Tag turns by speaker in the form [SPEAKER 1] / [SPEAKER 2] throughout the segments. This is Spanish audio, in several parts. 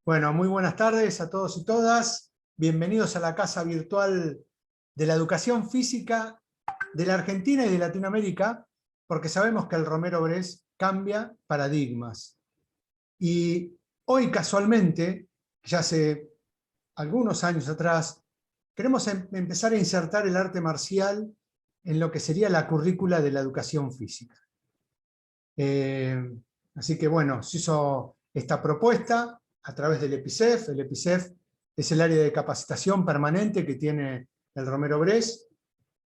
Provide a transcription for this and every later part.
[SPEAKER 1] Bueno, muy buenas tardes a todos y todas. Bienvenidos a la casa virtual de la educación física de la Argentina y de Latinoamérica, porque sabemos que el Romero Bress cambia paradigmas. Y hoy casualmente, ya hace algunos años atrás, queremos empezar a insertar el arte marcial en lo que sería la currícula de la educación física. Así que bueno, se hizo esta propuesta a través del EPICEF. El EPICEF es el área de capacitación permanente que tiene el Romero Bress,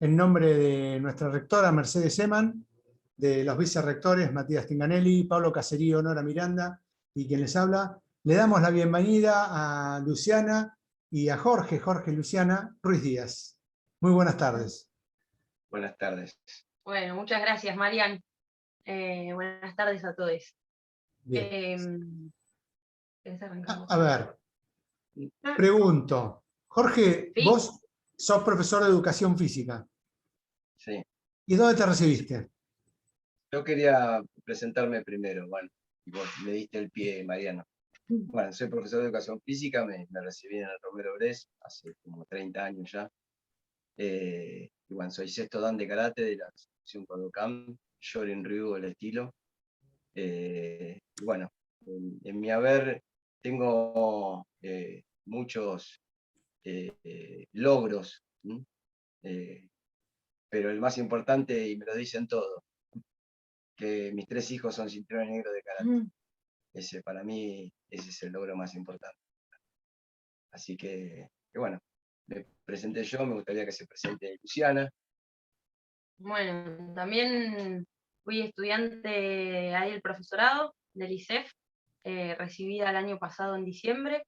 [SPEAKER 1] en nombre de nuestra rectora Mercedes Eman, de los vicerrectores Matías Tinganelli, Pablo Caserío, Nora Miranda y quien les habla. Le damos la bienvenida a Luciana y a Jorge y Luciana Ruiz Díaz. Muy buenas tardes.
[SPEAKER 2] Buenas tardes.
[SPEAKER 3] Bueno, muchas gracias, Marian. Buenas tardes a todos.
[SPEAKER 1] Bien.
[SPEAKER 3] Arrancamos?
[SPEAKER 1] A ver, pregunto. Jorge,
[SPEAKER 3] ¿Sí?
[SPEAKER 1] vos sos profesor de educación física.
[SPEAKER 2] Sí.
[SPEAKER 1] ¿Y dónde te recibiste?
[SPEAKER 2] Yo quería presentarme primero, bueno, y vos me diste el pie, Mariano. Bueno, soy profesor de educación física, me recibí en el Romero Bress hace como 30 años ya. Y bueno, soy sexto dan de karate de la asociación Kodokan, Shorin Ryu el estilo. Y bueno, en mi haber tengo muchos logros, pero el más importante, y me lo dicen todos, que mis 3 hijos son cinturones negros de karate. Ese, para mí, ese es el logro más importante. Así que bueno, me presenté yo, me gustaría que se presente Luciana.
[SPEAKER 3] Bueno, también fui estudiante ahí del profesorado del ISEF, recibida el año pasado en diciembre,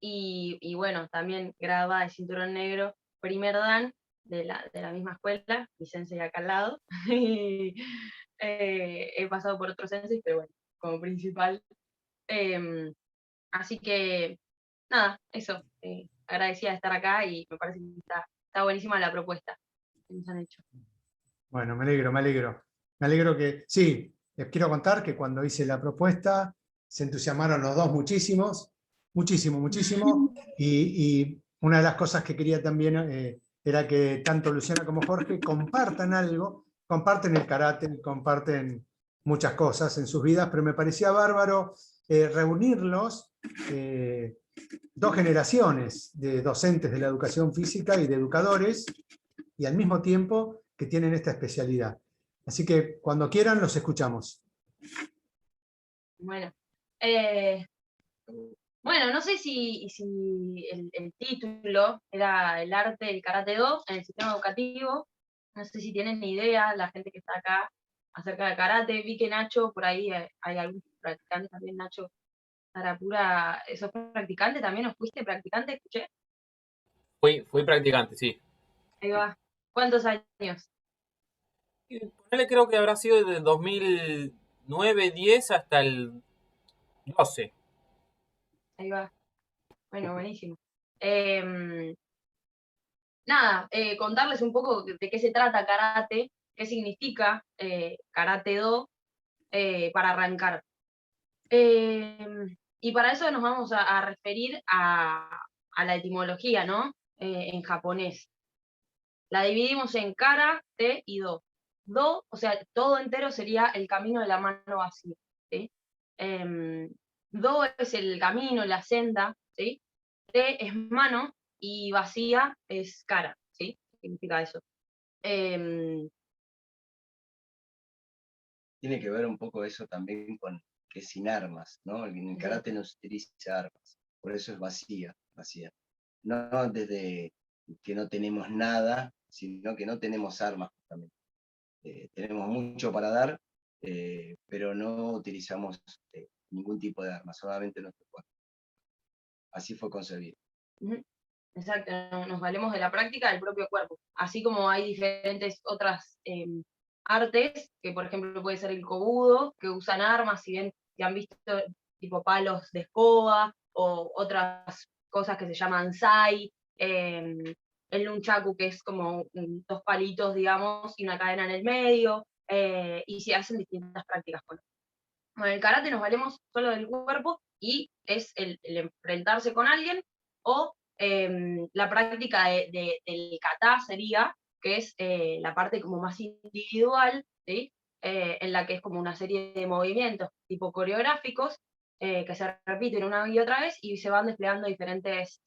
[SPEAKER 3] y bueno, también graduada de cinturón negro, primer dan de la misma escuela, mi sensei acá al lado, y he pasado por otros senseis, pero bueno, como principal. Así que, nada, eso, agradecida de estar acá y me parece que está buenísima la propuesta que nos han hecho.
[SPEAKER 1] Bueno, me alegro, me alegro. Me alegro que, sí, les quiero contar que cuando hice la propuesta se entusiasmaron los dos muchísimo. Y una de las cosas que quería también era que tanto Luciana como Jorge compartan algo, comparten el karate, comparten muchas cosas en sus vidas, pero me parecía bárbaro reunirlos, dos generaciones de docentes de la educación física y de educadores, y al mismo tiempo que tienen esta especialidad. Así que cuando quieran los escuchamos.
[SPEAKER 3] Bueno, no sé si el título era el arte del karate do en el sistema educativo. No sé si tienen ni idea la gente que está acá acerca del karate. Vi que Nacho, por ahí hay algún practicante también, Nacho Tarapura. ¿Sos practicante también? ¿O fuiste practicante? Escuché.
[SPEAKER 4] Fui practicante, sí.
[SPEAKER 3] Ahí va. ¿Cuántos años?
[SPEAKER 4] Ponele, creo que habrá sido desde el 2009-10 hasta el 12.
[SPEAKER 3] Ahí va. Bueno, buenísimo. Nada, contarles un poco de qué se trata karate, qué significa karate do, para arrancar. Y para eso nos vamos a referir a la etimología, ¿no? En japonés. La dividimos en kara, te y do. Do, o sea, todo entero sería el camino de la mano vacía, ¿sí? Do es el camino, la senda, ¿sí? Te es mano y vacía es cara, ¿sí? Significa eso.
[SPEAKER 2] Tiene que ver un poco eso también con que sin armas, ¿no? En el karate no se utiliza armas, por eso es vacía. No desde que no tenemos nada, sino que no tenemos armas justamente. Tenemos mucho para dar, pero no utilizamos ningún tipo de arma, solamente nuestro cuerpo. Así fue concebido.
[SPEAKER 3] Exacto, nos valemos de la práctica del propio cuerpo. Así como hay diferentes otras artes, que por ejemplo puede ser el kobudo, que usan armas, si bien se han visto tipo palos de escoba, o otras cosas que se llaman sai, el nunchaku, que es como 2 palitos, digamos, y una cadena en el medio, y se hacen distintas prácticas con eso. Bueno, en el karate nos valemos solo del cuerpo y es el enfrentarse con alguien, o la práctica del kata sería, que es la parte como más individual, ¿sí? En la que es como una serie de movimientos tipo coreográficos que se repiten una y otra vez y se van desplegando diferentes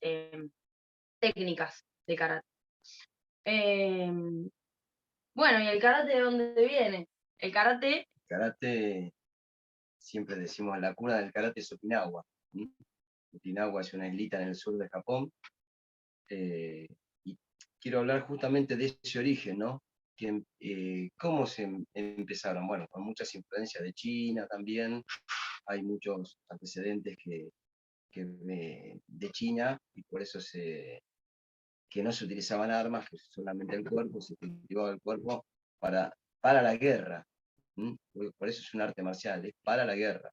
[SPEAKER 3] técnicas de karate. Bueno, ¿y el karate de dónde viene? El karate...
[SPEAKER 2] Karate, siempre decimos, la cuna del karate es Okinawa. ¿Mm? Okinawa es una islita en el sur de Japón. Y quiero hablar justamente de ese origen, ¿no? ¿Cómo se empezaron? Bueno, con muchas influencias de China también. Hay muchos antecedentes de China, y por eso que no se utilizaban armas, que solamente el cuerpo, se cultivaba el cuerpo para la guerra. ¿Mm? Por eso es un arte marcial, es para la guerra.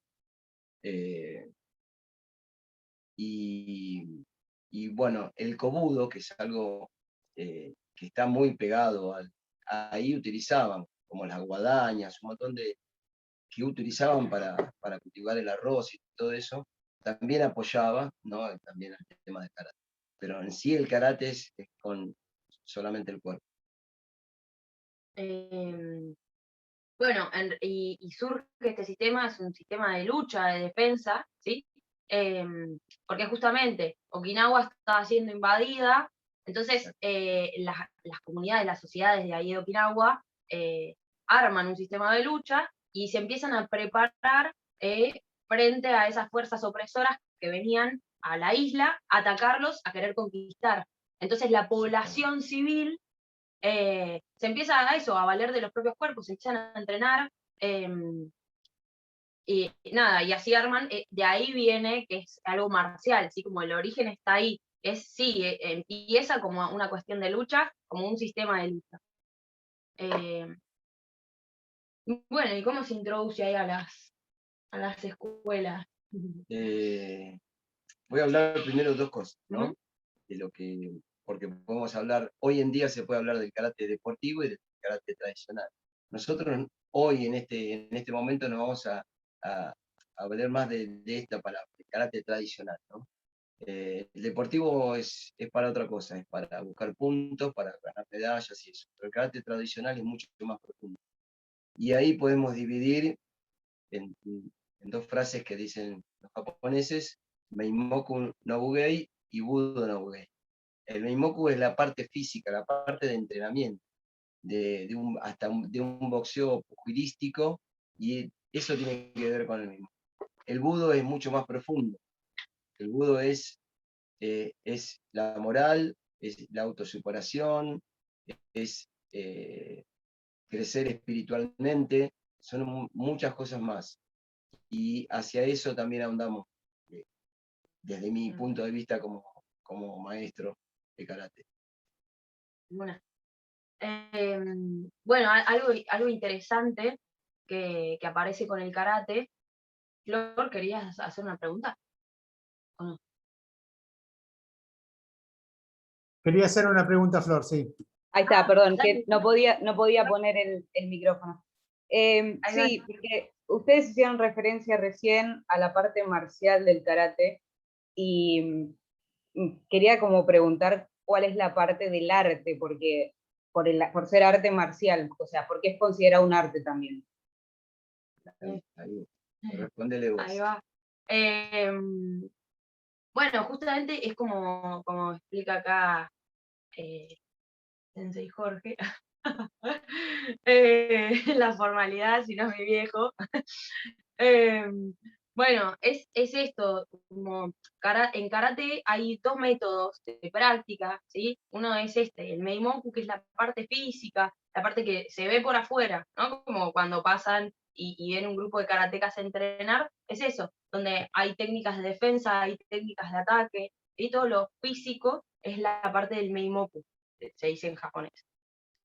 [SPEAKER 2] Eh, y bueno, el kobudo, que es algo que está muy pegado ahí utilizaban, como las guadañas, un montón de que utilizaban para cultivar el arroz y todo eso, también apoyaba, ¿no? También el tema del karate. Pero en sí el karate es con solamente el cuerpo.
[SPEAKER 3] eh, bueno, y surge este sistema, es un sistema de lucha, de defensa, ¿sí? Porque justamente Okinawa estaba siendo invadida, entonces las comunidades, las sociedades de ahí de Okinawa arman un sistema de lucha y se empiezan a preparar frente a esas fuerzas opresoras que venían a la isla a atacarlos, a querer conquistar. Entonces la población civil se empieza a eso, a valer de los propios cuerpos, se empiezan a entrenar, y nada, y así arman, de ahí viene que es algo marcial, ¿sí? Como el origen está ahí, sí, empieza como una cuestión de lucha, como un sistema de lucha. Bueno, ¿y cómo se introduce ahí a las escuelas?
[SPEAKER 2] Voy a hablar primero de dos cosas, ¿no?
[SPEAKER 3] Ujú.
[SPEAKER 2] De lo que, porque podemos hablar, hoy en día se puede hablar del karate deportivo y del karate tradicional. Nosotros hoy en este momento nos vamos a hablar más de esta palabra, de karate tradicional, ¿no? El deportivo es para otra cosa, es para buscar puntos, para ganar medallas y eso. Pero el karate tradicional es mucho más profundo. Y ahí podemos dividir en dos frases que dicen los japoneses: Meimoku no Bugei y Budo no Bugei. El Meimoku es la parte física, la parte de entrenamiento, de un boxeo pugilístico, y eso tiene que ver con el mismo. El Budo es mucho más profundo. El Budo es la moral, es la autosuperación, es crecer espiritualmente, son muchas cosas más. Y hacia eso también ahondamos, desde mi punto de vista como maestro de karate.
[SPEAKER 3] Bueno, bueno, algo interesante que aparece con el karate. Flor, ¿querías hacer una pregunta? ¿O no?
[SPEAKER 1] Quería hacer una pregunta, Flor, sí.
[SPEAKER 5] Ahí está, perdón,
[SPEAKER 3] Dale.
[SPEAKER 5] que no podía poner el micrófono.
[SPEAKER 3] Ahí va.
[SPEAKER 5] Sí, porque ustedes hicieron referencia recién a la parte marcial del karate y quería como preguntar cuál es la parte del arte, porque por ser arte marcial, o sea, porque es considerado un arte también.
[SPEAKER 2] Ahí. Respóndele vos.
[SPEAKER 3] Ahí va. Bueno, justamente es como explica acá Sensei Jorge, la formalidad, si no es mi viejo. Bueno, es esto, como en karate hay dos métodos de práctica, ¿sí? Uno es el Meimoku, que es la parte física, la parte que se ve por afuera, ¿no? Como cuando pasan y ven un grupo de karatecas entrenar, es eso, donde hay técnicas de defensa, hay técnicas de ataque, y todo lo físico es la parte del Meimoku, se dice en japonés.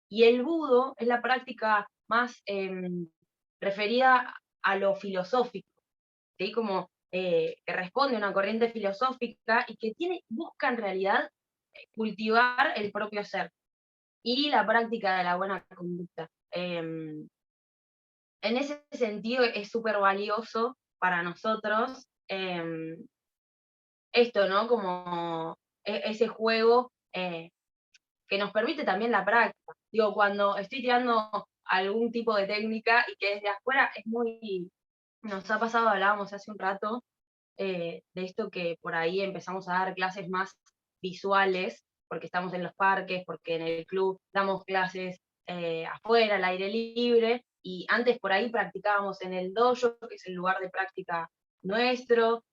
[SPEAKER 3] Y el Budo es la práctica más referida a lo filosófico, ¿sí? Como que responde a una corriente filosófica y que busca en realidad cultivar el propio ser y la práctica de la buena conducta. En ese sentido es súper valioso para nosotros esto, ¿no? Como ese juego que nos permite también la práctica. Digo, cuando estoy tirando algún tipo de técnica y que desde afuera es muy... Nos ha pasado, hablábamos hace un rato, de esto que por ahí empezamos a dar clases más visuales, porque estamos en los parques, porque en el club damos clases afuera, al aire libre, y antes por ahí practicábamos en el dojo, que es el lugar de práctica nuestro,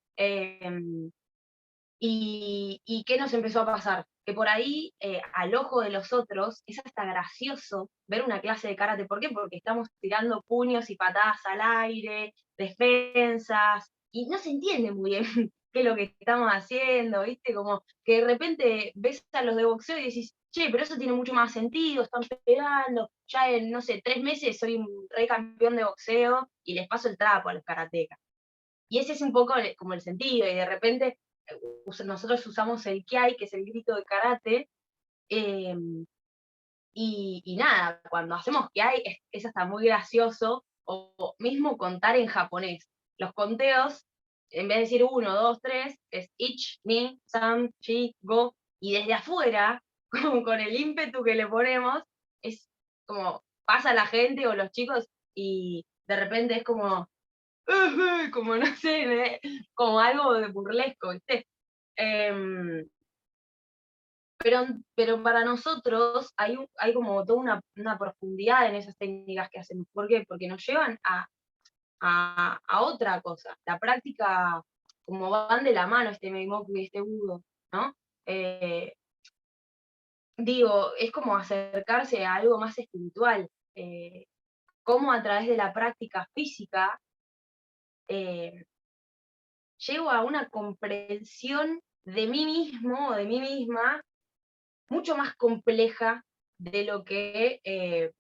[SPEAKER 3] y ¿qué nos empezó a pasar? Que por ahí, al ojo de los otros, es hasta gracioso ver una clase de karate. ¿Por qué? Porque estamos tirando puños y patadas al aire, defensas, y no se entiende muy bien qué es lo que estamos haciendo, ¿viste? Como que de repente ves a los de boxeo y decís, che, pero eso tiene mucho más sentido, están pegando, ya en, no sé, 3 meses soy un rey campeón de boxeo y les paso el trapo a los karatecas. Y ese es un poco como el sentido, y de repente nosotros usamos el kiai, que es el grito de karate, y nada, cuando hacemos kiai es hasta muy gracioso, o mismo contar en japonés. Los conteos, en vez de decir 1, 2, 3, es ich, ni, san, chi, go, y desde afuera, como con el ímpetu que le ponemos, es como pasa la gente o los chicos y de repente es como, como no sé, como algo de burlesco, ¿viste? Em, pero para nosotros hay como toda una profundidad en esas técnicas que hacemos. ¿Por qué? Porque nos llevan a otra cosa. La práctica, como van de la mano este Meimoku y este Budo, ¿no? Eh, Digo, es como acercarse a algo más espiritual. Cómo a través de la práctica física eh, llego a una comprensión de mí mismo o de mí misma mucho más compleja de lo que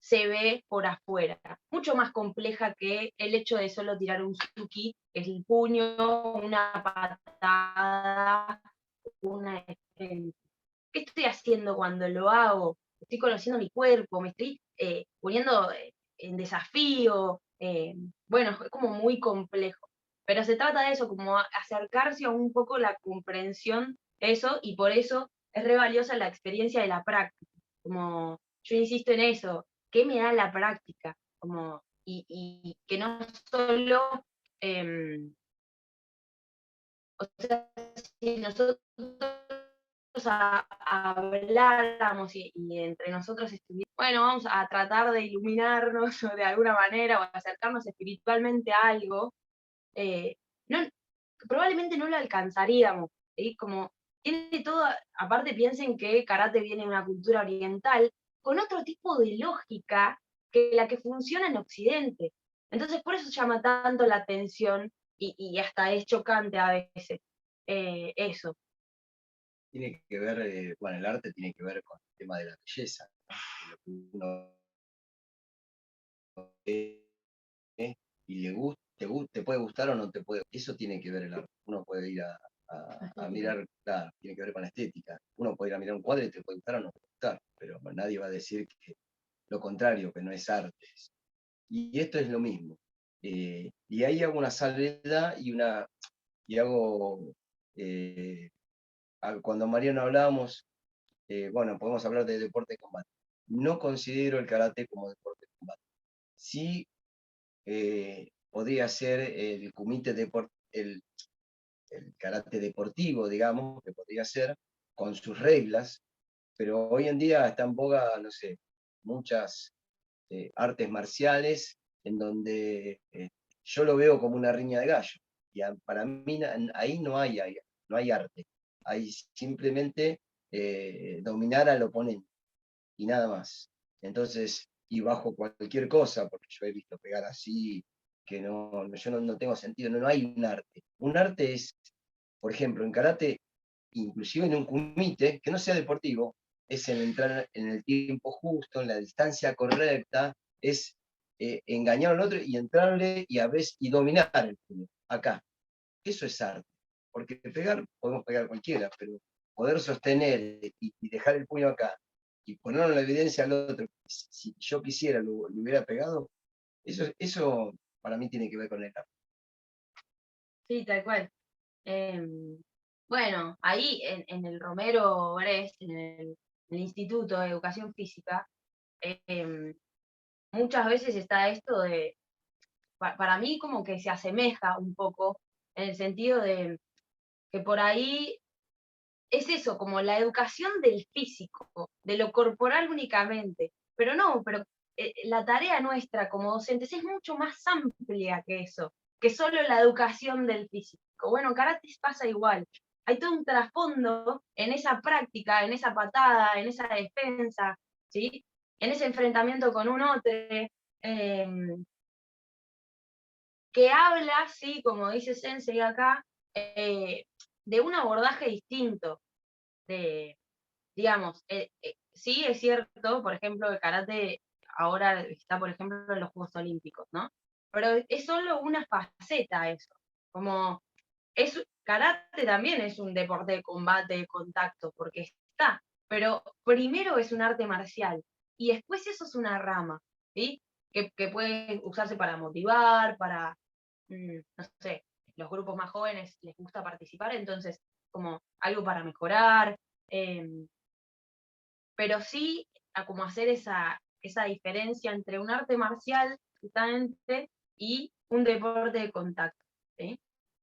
[SPEAKER 3] se ve por afuera, mucho más compleja que el hecho de solo tirar un suki, que es el puño, una patada, una defensa. ¿Qué estoy haciendo cuando lo hago? Estoy conociendo mi cuerpo, me estoy poniendo en desafío, bueno, es como muy complejo. Pero se trata de eso, como acercarse a un poco la comprensión de eso, y por eso es re valiosa la experiencia de la práctica. Como yo insisto en eso, ¿qué me da la práctica? Como, y que no solo, o sea, si nosotros habláramos y entre nosotros estuviéramos, bueno, vamos a tratar de iluminarnos de alguna manera o acercarnos espiritualmente a algo, no, probablemente no lo alcanzaríamos, ¿sí? Como tiene todo, aparte piensen que karate viene de una cultura oriental con otro tipo de lógica que la que funciona en Occidente. Entonces por eso llama tanto la atención y hasta es chocante a veces eso.
[SPEAKER 2] Tiene que ver, bueno, el arte tiene que ver con el tema de la belleza, ¿no? Lo que uno ve y te puede gustar o no te puede. Eso tiene que ver el arte. Uno puede ir a mirar, claro, tiene que ver con la estética. Uno puede ir a mirar un cuadro y te puede gustar o no te puede gustar, pero nadie va a decir que lo contrario, que no es arte. Y esto es lo mismo. Y ahí hago una salvedad y hago, cuando Mariano hablábamos, bueno, podemos hablar de deporte de combate. No considero el karate como deporte de combate. Sí podría ser el kumite el karate deportivo, digamos, que podría ser con sus reglas, pero hoy en día está en boga, no sé, muchas artes marciales en donde yo lo veo como una riña de gallo. Y para mí ahí no hay arte, hay simplemente dominar al oponente y nada más. Entonces, y bajo cualquier cosa, porque yo he visto pegar así, que yo no tengo sentido, no hay un arte. Un arte es, por ejemplo, en karate, inclusive en un kumite, que no sea deportivo, es en entrar en el tiempo justo, en la distancia correcta, es engañar al otro y entrarle y a veces y dominar el puño. Acá. Eso es arte. Porque podemos pegar cualquiera, pero poder sostener y dejar el puño acá y ponerlo en la evidencia al otro, si yo quisiera lo hubiera pegado, eso para mí tiene que ver con el arte.
[SPEAKER 3] Sí, tal cual. Bueno, ahí en el Romero Brest, en el Instituto de Educación Física, muchas veces está esto de, para mí como que se asemeja un poco en el sentido de que por ahí es eso, como la educación del físico, de lo corporal únicamente. Pero no, pero la tarea nuestra como docentes es mucho más amplia que eso, que solo la educación del físico. Bueno, karate pasa igual. Hay todo un trasfondo en esa práctica, en esa patada, en esa defensa, ¿sí? En ese enfrentamiento con un otro, que habla, sí, como dice Sensei acá, de un abordaje distinto, de, digamos, sí es cierto, por ejemplo, el karate ahora está, por ejemplo, en los Juegos Olímpicos, ¿no? Pero es solo una faceta eso, como karate también es un deporte de combate, de contacto, porque está, pero primero es un arte marcial, y después eso es una rama, ¿sí? Que puede usarse para motivar, para, no sé, los grupos más jóvenes les gusta participar, entonces como algo para mejorar, em, pero sí a como hacer esa diferencia entre un arte marcial, justamente, y un deporte de contacto, ¿sí?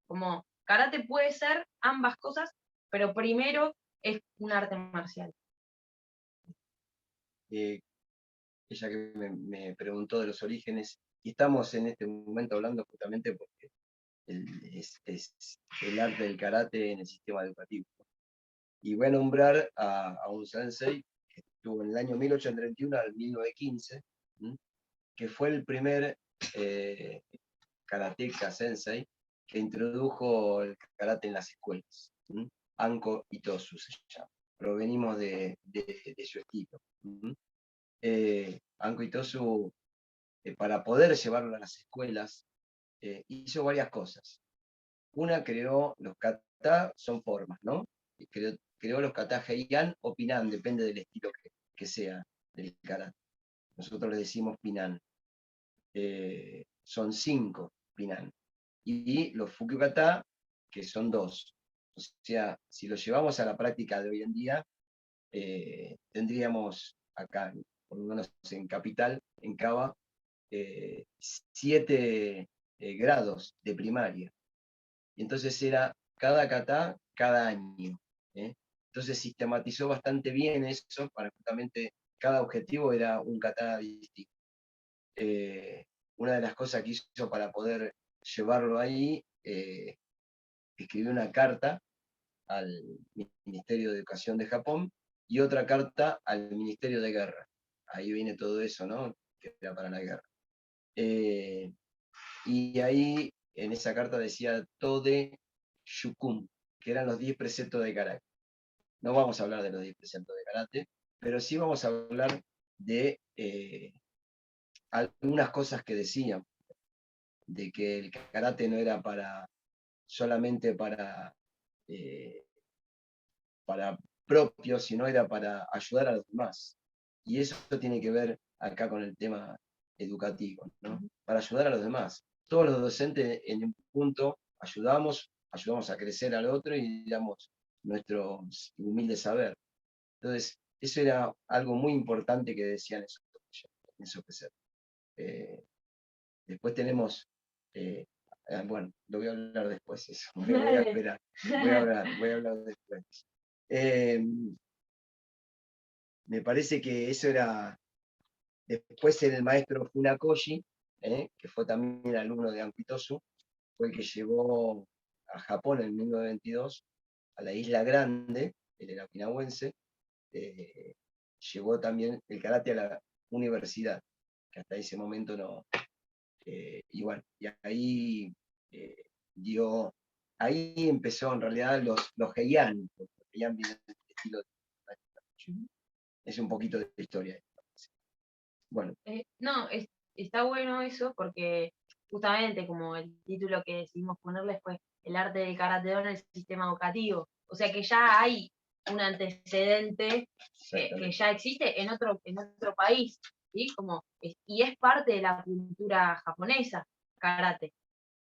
[SPEAKER 3] Como karate puede ser ambas cosas, pero primero es un arte marcial.
[SPEAKER 2] Eh, ella que me preguntó de los orígenes, y estamos en este momento hablando justamente porque es el arte del karate en el sistema educativo. Y voy a nombrar a un sensei que estuvo en el año 1831 al 1915, ¿m? Que fue el primer karateka sensei que introdujo el karate en las escuelas. ¿M? Anko Itosu se llama. Provenimos de su estilo. Anko Itosu, para poder llevarlo a las escuelas, hizo varias cosas. Una, creó los kata, son formas, ¿no? Creó los kata heian o pinan, depende del estilo que sea del karate. Nosotros le decimos pinan. Son 5 pinan. Y los fukyukata, que son 2. O sea, si lo llevamos a la práctica de hoy en día, tendríamos acá, por lo menos en Capital, en Cava, 7 grados de primaria. Y entonces era cada kata cada año. ¿eh? Entonces sistematizó bastante bien eso, para justamente cada objetivo era un kata distinto. Una de las cosas que hizo para poder llevarlo ahí, escribió una carta al Ministerio de Educación de Japón y otra carta al Ministerio de Guerra. Ahí viene todo eso, ¿no? Que era para la guerra. Y ahí en esa carta decía Tode Shukun, que eran los 10 preceptos de karate. No vamos a hablar de los 10 preceptos de karate, pero sí vamos a hablar de algunas cosas que decían, de que el karate no era solamente para propios, sino era para ayudar a los demás. Y eso tiene que ver acá con el tema educativo, ¿no? Para ayudar a los demás. Todos los docentes en un punto ayudamos a crecer al otro y damos nuestro humilde saber. Entonces, eso era algo muy importante que decían esos preceptos. Después tenemos, bueno, lo voy a hablar después eso, me voy a esperar, voy a hablar después. Me parece que eso era, después el maestro Funakoshi, que fue también alumno de Anko Itosu, fue el que llevó a Japón en 1922, a la Isla Grande, él era okinawense, llevó también el karate a la universidad, que hasta ese momento no. Y bueno, y ahí ahí empezó en realidad los Heian, porque los Heian vienen del estilo de. Es un poquito de historia. Bueno.
[SPEAKER 3] No, está bueno eso porque justamente como el título que decidimos ponerle fue el arte del karate en el sistema educativo. O sea que ya hay un antecedente que ya existe en otro país, ¿sí? Y es parte de la cultura japonesa, karate.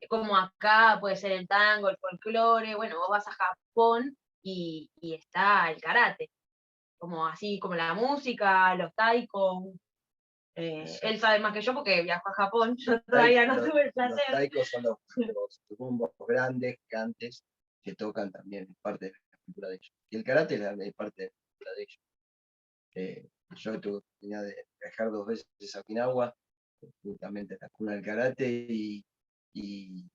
[SPEAKER 3] como acá puede ser el tango, el folclore, bueno, vos vas a Japón y está el karate, como así como la música, los taiko. Él sabe más que yo porque viajó a Japón, yo todavía no tuve el
[SPEAKER 2] Los
[SPEAKER 3] placer.
[SPEAKER 2] taikos son los tumbos grandes, gigantes, que tocan también, es parte de la cultura de ellos. Y el karate es parte de la cultura de ellos. Yo tuve la oportunidad de viajar 2 veces a Okinawa, justamente a la cuna del karate, y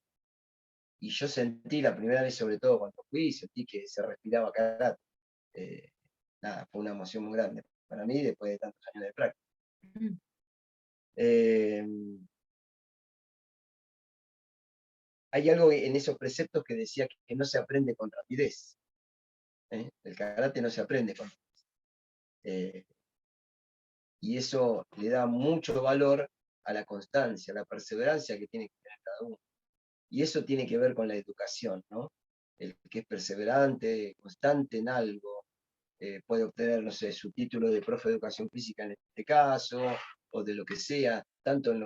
[SPEAKER 2] yo sentí la primera vez, sobre todo cuando fui, sentí que se respiraba karate. Nada, fue una emoción muy grande para mí después de tantos años de práctica. Eh, Hay algo en esos preceptos que decía que no se aprende con rapidez. El karate no se aprende con rapidez. Y eso le da mucho valor a la constancia, a la perseverancia que tiene que tener cada uno. Y eso tiene que ver con la educación, ¿no? El que es perseverante, constante en algo, puede obtener, no sé, su título de profe de educación física en este caso, o de lo que sea, tanto en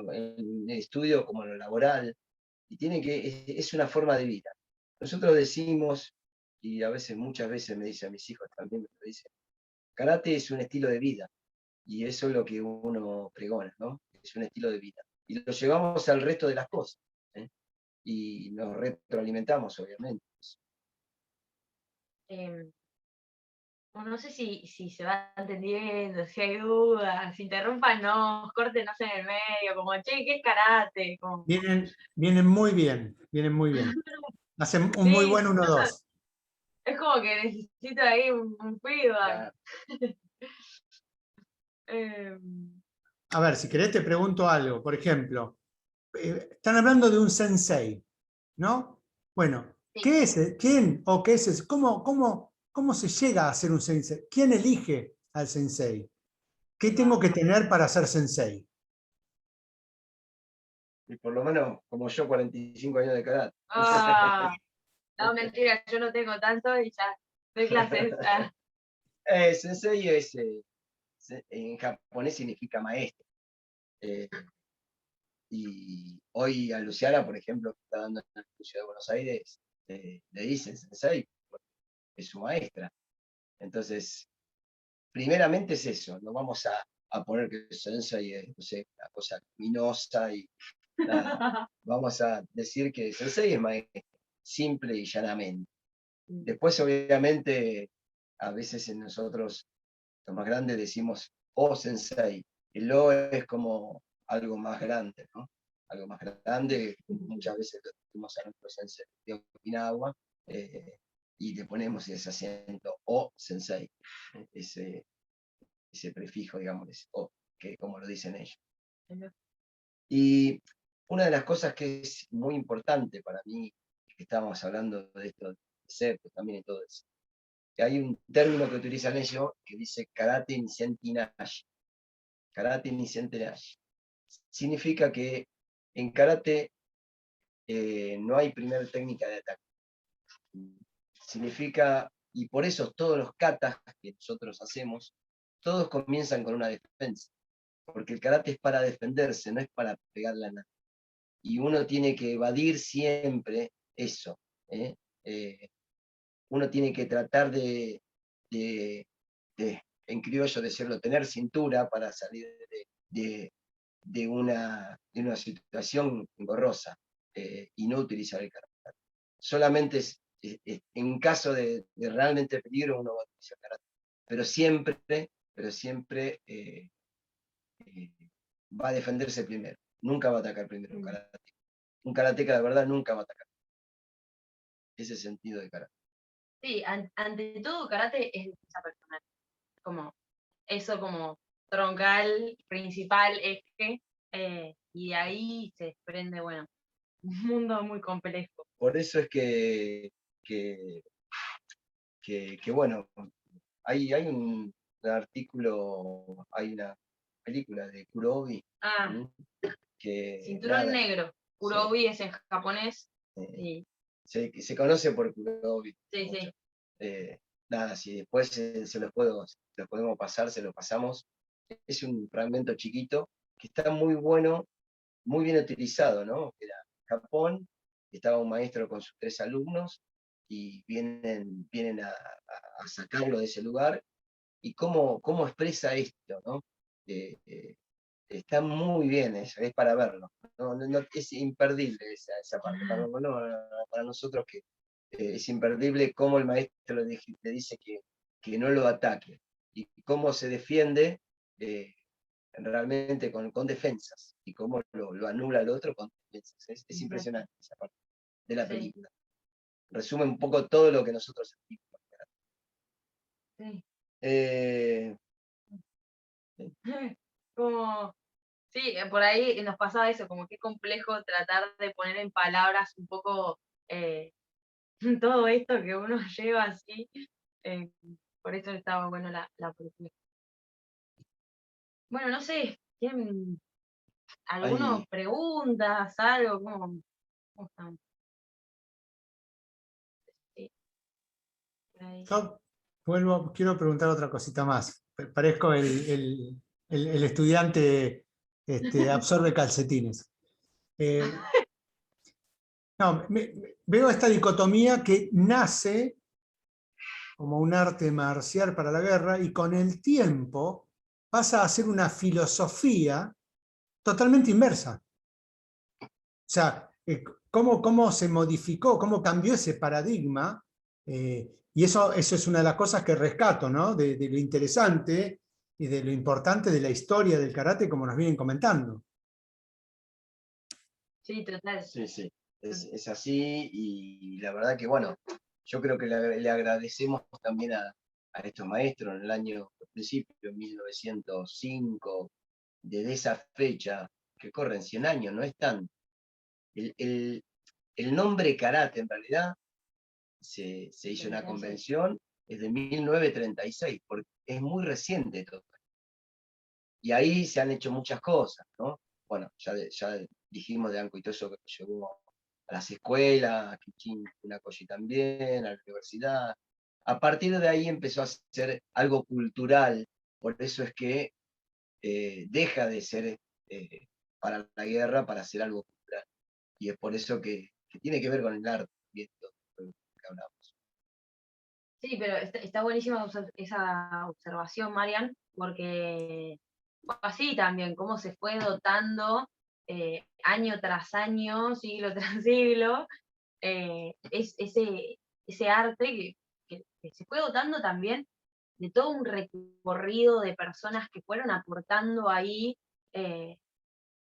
[SPEAKER 2] el estudio como en lo laboral. Y es una forma de vida. Nosotros decimos, y a veces, muchas veces me dicen a mis hijos también, me lo dicen, karate es un estilo de vida. Y eso es lo que uno pregona, ¿no? Es un estilo de vida. Y lo llevamos al resto de las cosas. ¿eh? Y nos retroalimentamos, obviamente.
[SPEAKER 3] Eh, no sé si se va entendiendo, si hay dudas, si interrumpan, no, córtenos en el medio, como, che, ¿qué es karate? Como,
[SPEAKER 1] Vienen muy bien, vienen muy bien. Hacen un muy
[SPEAKER 3] sí,
[SPEAKER 1] buen 1-2.
[SPEAKER 3] es como que necesito ahí un feedback.
[SPEAKER 2] Claro.
[SPEAKER 3] Eh,
[SPEAKER 1] A ver, si querés te pregunto algo. Por ejemplo, están hablando de un sensei, ¿no? Bueno,
[SPEAKER 3] sí.
[SPEAKER 1] ¿qué es? ¿Quién o qué es? ¿Cómo se llega a ser un sensei? ¿Quién elige al sensei? ¿Qué tengo que tener para ser sensei?
[SPEAKER 2] Y por lo menos, como yo, 45 años de karate.
[SPEAKER 3] Ah, no, mentira, yo no tengo tanto y ya doy clases.
[SPEAKER 2] Sensei en japonés significa maestro. Eh, y hoy a Luciana, por ejemplo, que está dando en la Ciudad de Buenos Aires, le dicen sensei, porque es su maestra. Entonces, primeramente es eso, no vamos a poner que sensei es, no sé, una cosa luminosa y nada. Vamos a decir que sensei es maestro, simple y llanamente. Después, obviamente, a veces en nosotros, los más grandes, decimos oh sensei. El o es como algo más grande, ¿no? Algo más grande, muchas veces lo decimos a nuestro sensei de Okinawa, y le ponemos ese acento o sensei, ese prefijo, digamos, ese o, que como lo dicen ellos. Y una de las cosas que es muy importante para mí, que estábamos hablando de esto, de conceptos también y todo eso, que hay un término que utilizan ellos que dice karate iniciante nashi. Karate iniciante nashi. Significa que en karate no hay primera técnica de ataque. Significa, y por eso todos los katas que nosotros hacemos, todos comienzan con una defensa. Porque el karate es para defenderse, no es para pegarle a nadie. Y uno tiene que evadir siempre eso. ¿eh? Uno tiene que tratar de, en criollo decirlo, tener cintura para salir de una situación engorrosa, y no utilizar el karate. Solamente en caso de realmente peligro uno va a utilizar el karate. Pero siempre va a defenderse primero. Nunca va a atacar primero un karate. Un karateca de verdad nunca va a atacar. Ese sentido de karate.
[SPEAKER 3] Sí, ante todo karate es defensa personal, como eso como troncal, principal, eje, y de ahí se desprende, bueno, un mundo muy complejo.
[SPEAKER 2] Por eso es bueno, hay un artículo, hay una película de Kurobi,
[SPEAKER 3] Ah,
[SPEAKER 2] que
[SPEAKER 3] cinturón
[SPEAKER 2] nada,
[SPEAKER 3] negro,
[SPEAKER 2] sí,
[SPEAKER 3] Kurobi es en japonés,
[SPEAKER 2] eh,
[SPEAKER 3] y
[SPEAKER 2] se conoce por Kurobi
[SPEAKER 3] sí,
[SPEAKER 2] mucho.
[SPEAKER 3] sí.
[SPEAKER 2] Nada, si después se los podemos pasar, se los pasamos. Es un fragmento chiquito que está muy bueno, muy bien utilizado, ¿no? Era Japón estaba un maestro con sus 3 alumnos y vienen a sacarlo de ese lugar, y cómo expresa esto, ¿no? Está muy bien, es para verlo. Es imperdible esa parte. Bueno, para nosotros que es imperdible cómo el maestro le dice que no lo ataque, y cómo se defiende realmente con defensas, y cómo lo anula al otro con defensas. Es impresionante esa parte de la
[SPEAKER 3] Sí.
[SPEAKER 2] película. Resume un poco todo lo que nosotros sentimos.
[SPEAKER 3] Sí.
[SPEAKER 2] Eh,
[SPEAKER 3] Como, sí, por ahí nos pasaba eso, como que es complejo tratar de poner en palabras un poco todo esto que uno lleva así. eh, por eso estaba bueno la película. Bueno, no sé, ¿tienen algunas
[SPEAKER 2] hay,
[SPEAKER 3] preguntas, algo? ¿Cómo están? Sí, por ahí.
[SPEAKER 1] Yo quiero preguntar otra cosita más. Parezco el estudiante absorbe calcetines. Eh, no, veo esta dicotomía que nace como un arte marcial para la guerra y con el tiempo pasa a ser una filosofía totalmente inversa. O sea, cómo se modificó, cómo cambió ese paradigma, y eso es una de las cosas que rescato, ¿no? De lo interesante y de lo importante de la historia del karate, como nos vienen comentando.
[SPEAKER 3] Sí, total.
[SPEAKER 2] sí, sí, es así, y la verdad que, bueno, yo creo que le agradecemos también a estos maestros en el año, al principio, en 1905, desde esa fecha, que corren 100 años, no es tan. El nombre karate, en realidad, se hizo una convención, es de 1936, porque es muy reciente todo. Y ahí se han hecho muchas cosas, ¿no? Bueno, ya dijimos de Anko y todo eso que llegó a las escuelas, a Kichin Funakoshi también, a la universidad. A partir de ahí empezó a ser algo cultural, por eso es que deja de ser para la guerra, para ser algo cultural. Y es por eso que tiene que ver con el arte, y esto que hablamos.
[SPEAKER 3] Sí, pero está buenísima esa observación, Marian, porque fue así también, cómo se fue dotando año tras año, siglo tras siglo, ese arte que se fue dotando también de todo un recorrido de personas que fueron aportando ahí, eh,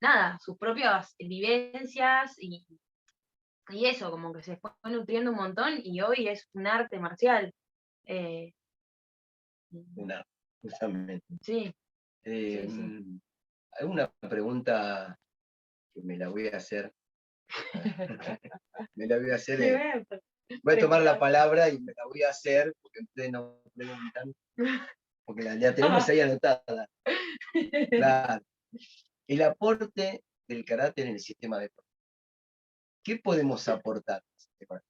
[SPEAKER 3] nada, sus propias vivencias y eso, como que se fue nutriendo un montón y hoy es un arte marcial. Eh,
[SPEAKER 2] Justamente.
[SPEAKER 3] sí, sí, sí.
[SPEAKER 2] Hay una pregunta que me la voy a hacer. Me la voy a hacer. Voy a tomar la palabra y me la voy a hacer, porque ustedes no preguntan, porque la tenemos ahí anotada. Claro. El aporte del karate en el sistema deportivo. ¿Qué podemos aportar al sistema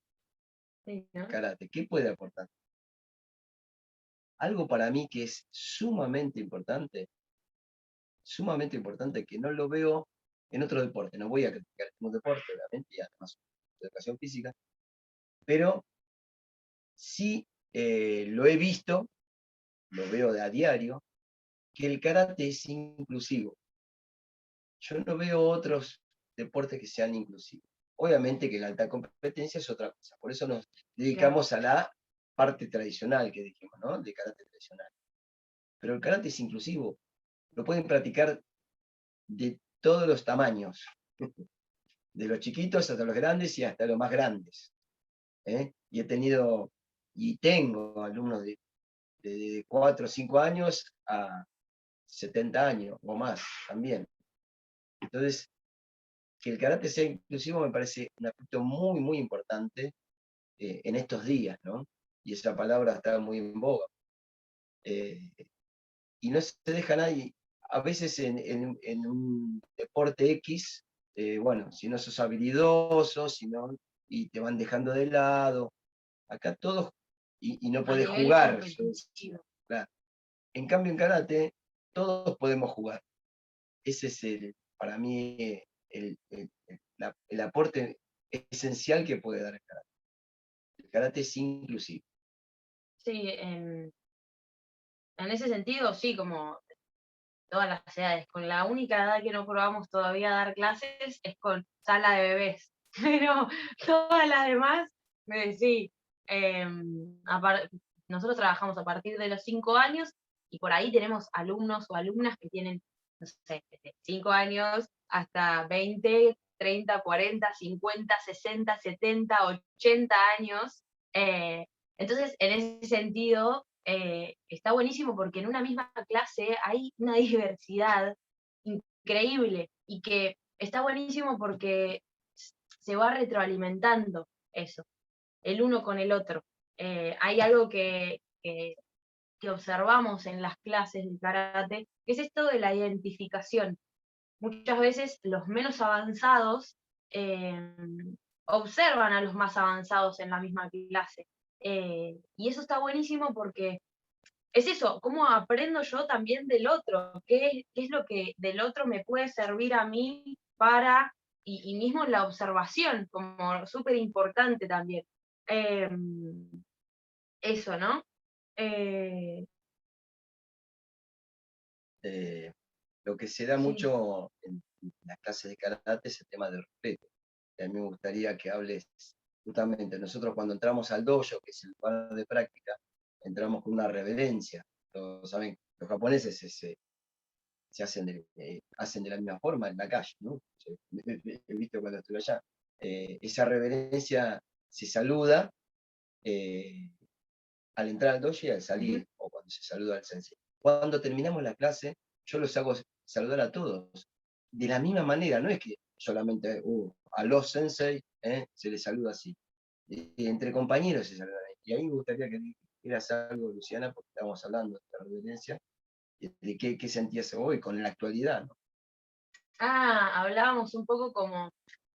[SPEAKER 3] Sí,
[SPEAKER 2] del
[SPEAKER 3] ¿no?
[SPEAKER 2] karate? ¿Qué puede aportar? Algo para mí que es sumamente importante, que no lo veo en otro deporte. No voy a criticar ningún deporte, obviamente, y además de educación física, pero sí lo he visto, lo veo a diario, que el karate es inclusivo. Yo no veo otros deportes que sean inclusivos. Obviamente que la alta competencia es otra cosa, por eso nos dedicamos a la parte tradicional que dijimos, ¿no? De karate tradicional. Pero el karate es inclusivo, lo pueden practicar de todos los tamaños, de los chiquitos hasta los grandes y hasta los más grandes. Y he tenido, y tengo alumnos de 4 o 5 años a 70 años o más también. Entonces, que el karate sea inclusivo me parece un aspecto muy, muy importante en estos días, ¿no? Y esa palabra está muy en boga. Y no se deja nadie, a veces en un deporte X, bueno, si no sos habilidoso, y te van dejando de lado, acá todos, y no
[SPEAKER 3] A
[SPEAKER 2] podés
[SPEAKER 3] nivel
[SPEAKER 2] jugar, yo decía,
[SPEAKER 3] competitivo.
[SPEAKER 2] claro. En cambio en karate, todos podemos jugar. Ese es para mí el aporte esencial que puede dar el karate. El karate es inclusivo.
[SPEAKER 3] Sí, en ese sentido, sí, como todas las edades. Con la única edad que no probamos todavía dar clases es con sala de bebés. Pero todas las demás, sí. Nosotros trabajamos a partir de los 5 años y por ahí tenemos alumnos o alumnas que tienen, no sé, desde 5 años hasta 20, 30, 40, 50, 60, 70, 80 años. Entonces, en ese sentido, está buenísimo porque en una misma clase hay una diversidad increíble y que está buenísimo porque se va retroalimentando eso, el uno con el otro. Hay algo que observamos en las clases del karate, que es esto de la identificación. Muchas veces los menos avanzados eh, observan a los más avanzados en la misma clase. Y eso está buenísimo porque es eso, cómo aprendo yo también del otro, qué es lo que del otro me puede servir a mí para, y mismo la observación, como súper importante también. Eh, Eso, ¿no? Eh,
[SPEAKER 2] Lo que se da
[SPEAKER 3] sí.
[SPEAKER 2] mucho en las clases de karate es el tema del respeto. Y a mí me gustaría que hables justamente, nosotros cuando entramos al dojo, que es el lugar de práctica, entramos con una reverencia. Todos saben, los japoneses se hacen de la misma forma en la calle, ¿no? He visto cuando estuve allá. Esa reverencia se saluda al entrar al dojo y al salir, o cuando se saluda al sensei. Cuando terminamos la clase, yo los hago saludar a todos. De la misma manera, no es que solamente a los sensei se les saluda así. Entre compañeros se saludan. Y a mí me gustaría que dijeras algo, Luciana, porque estamos hablando de esta reverencia, de qué sentías hoy con la actualidad, ¿no?
[SPEAKER 3] Hablábamos un poco como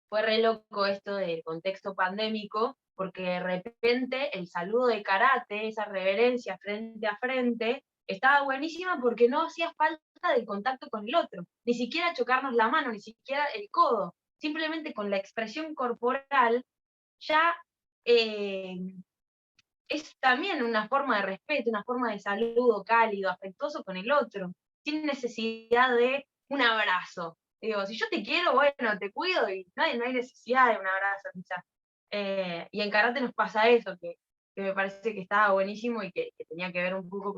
[SPEAKER 3] fue re loco esto del contexto pandémico, porque de repente el saludo de karate, esa reverencia frente a frente, estaba buenísima porque no hacía falta del contacto con el otro, ni siquiera chocarnos la mano, ni siquiera el codo, simplemente con la expresión corporal ya eh, es también una forma de respeto, una forma de saludo cálido, afectuoso con el otro, sin necesidad de un abrazo. Digo, si yo te quiero, bueno, te cuido y no hay necesidad de un abrazo, quizás. Y en karate nos pasa eso, que me parece que estaba buenísimo y que tenía que ver un poco